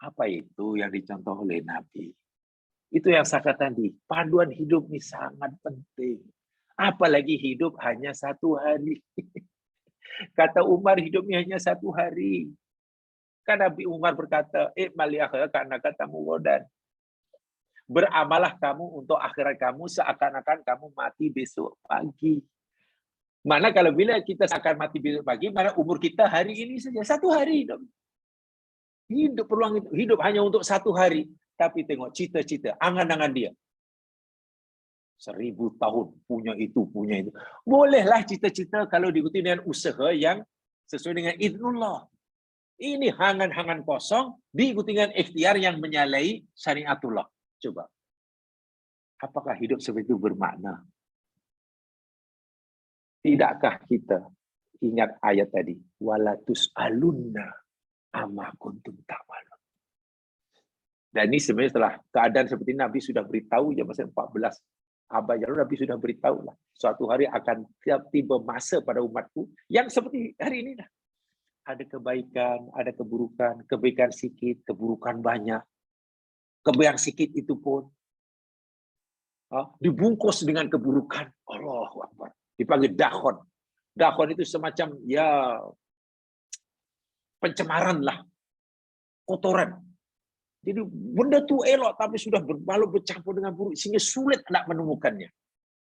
Apa itu yang dicontoh oleh Nabi? Itu yang saya katakan tadi, panduan hidup ini sangat penting. Apalagi hidup hanya satu hari. Kata Umar, hidup ini hanya satu hari. Kan Nabi Umar berkata, karena katamu wadan. Beramalah kamu untuk akhirat kamu seakan-akan kamu mati besok pagi. Mana kalau bila kita akan mati besok pagi, mana umur kita hari ini saja. Satu hari hidup. Hidup peluang itu. Hidup hanya untuk satu hari. Tapi tengok cita-cita, angan-angan dia. 1000 tahun punya itu. Bolehlah cita-cita kalau diikuti dengan usaha yang sesuai dengan idznullah. Ini hangan-hangan kosong diikuti dengan ikhtiar yang menyalahi syariatullah. Coba. Apakah hidup seperti itu bermakna? Tidakkah kita ingat ayat tadi? Walatus alunna amma kuntum ta'malun. Dan ini sebenarnya setelah keadaan seperti ini, Nabi sudah beritahu ya masa 14 abad yang lalu, Nabi sudah beritahu lah. Suatu hari akan tiba masa pada umatku yang seperti hari ini lah. Ada kebaikan, ada keburukan, kebaikan sedikit, keburukan banyak. Kebaikan sedikit itu pun dibungkus dengan keburukan. Allahu Akbar. Dipanggil dakhon. Dakhon itu semacam ya pencemaran lah. Kotoran. Jadi benda itu elok tapi sudah berbalut bercampur dengan buruk sehingga sulit nak menemukannya.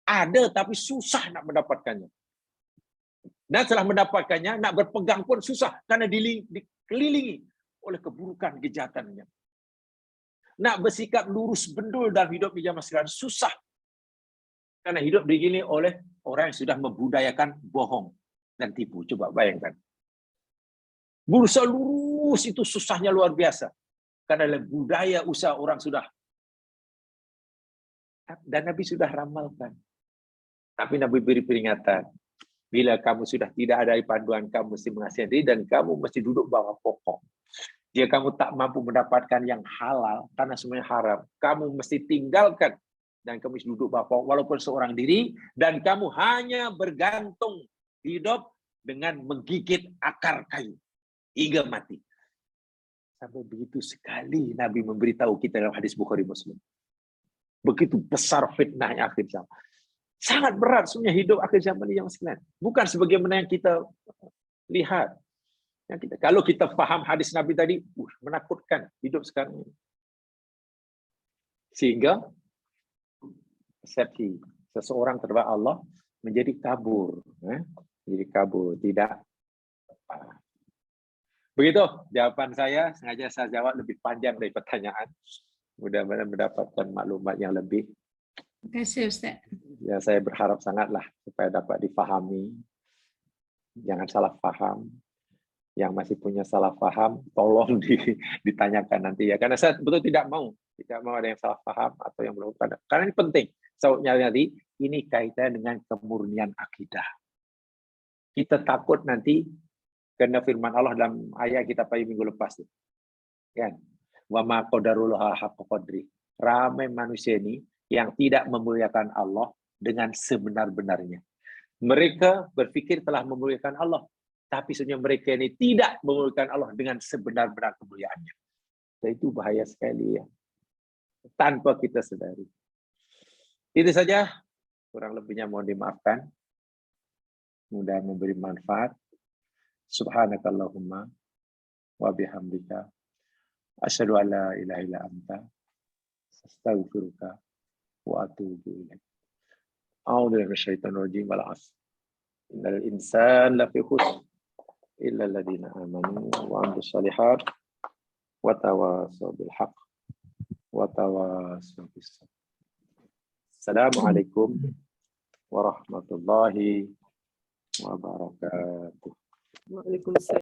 Ada tapi susah nak mendapatkannya. Dan setelah mendapatkannya nak berpegang pun susah karena dikelilingi oleh keburukan kejahatannya. Nak bersikap lurus bendul dalam hidup di zaman sekarang susah. Karena hidup digini oleh orang yang sudah membudayakan bohong dan tipu. Coba bayangkan. Berusaha lurus itu susahnya luar biasa. Karena dalam budaya usaha orang sudah. Dan Nabi sudah ramalkan. Tapi Nabi beri peringatan. Bila kamu sudah tidak ada panduan, kamu mesti mengasihi diri dan kamu mesti duduk bawah pokok. Jika kamu tak mampu mendapatkan yang halal, karena semuanya haram, kamu mesti tinggalkan. Dan kamu mesti duduk bawah pokok, walaupun seorang diri. Dan kamu hanya bergantung hidup dengan menggigit akar kayu. Hingga mati. Sampai begitu sekali Nabi memberitahu kita dalam hadis Bukhari Muslim. Begitu besar fitnahnya akhir zaman. Sangat berat sebenarnya hidup akhir zaman ini yang sekalian. Bukan sebagaimana yang kita lihat. Kalau kita faham hadis Nabi tadi, menakutkan hidup sekarang ini. Sehingga persepsi seseorang terhadap Allah menjadi kabur. Menjadi kabur, tidak tepat. Begitu jawaban saya, sengaja saya jawab lebih panjang dari pertanyaan. Mudah-mudahan mendapatkan maklumat yang lebih. Terima kasih Ustaz. Ya, saya berharap sangatlah supaya dapat difahami. Jangan salah faham. Yang masih punya salah faham, tolong ditanyakan nanti ya. Karena saya betul tidak mau ada yang salah faham atau yang belum pada. Karena ini penting. Soalnya tadi ini kaitan dengan kemurnian akidah. Kita takut nanti karena firman Allah dalam ayat kita pada minggu lepas itu. Kan? Wa ma qadarullah haqqa qadri. Ramai manusia ini yang tidak memuliakan Allah dengan sebenar-benarnya. Mereka berpikir telah memuliakan Allah, tapi sebenarnya mereka ini tidak memuliakan Allah dengan sebenar-benar kemuliaannya. Dan itu bahaya sekali ya. Tanpa kita sadari. Itu saja. Kurang lebihnya mohon dimaafkan. Mudah memberi manfaat. Subhanakallahumma wa bihamdika. Asyhadu an la ilaha illa anta. Astaghfiruka wa atubu ilaik. A'udzu billahi minasyaitonir rajim. Wal 'asr. Innal insana lafi khusr illa alladziina aamanu wa 'amilus shalihaat wa tawassaw bil haqq wa tawassaw bis sabr. Assalamualaikum warahmatullahi wabarakatuh. Waalaikumsalam.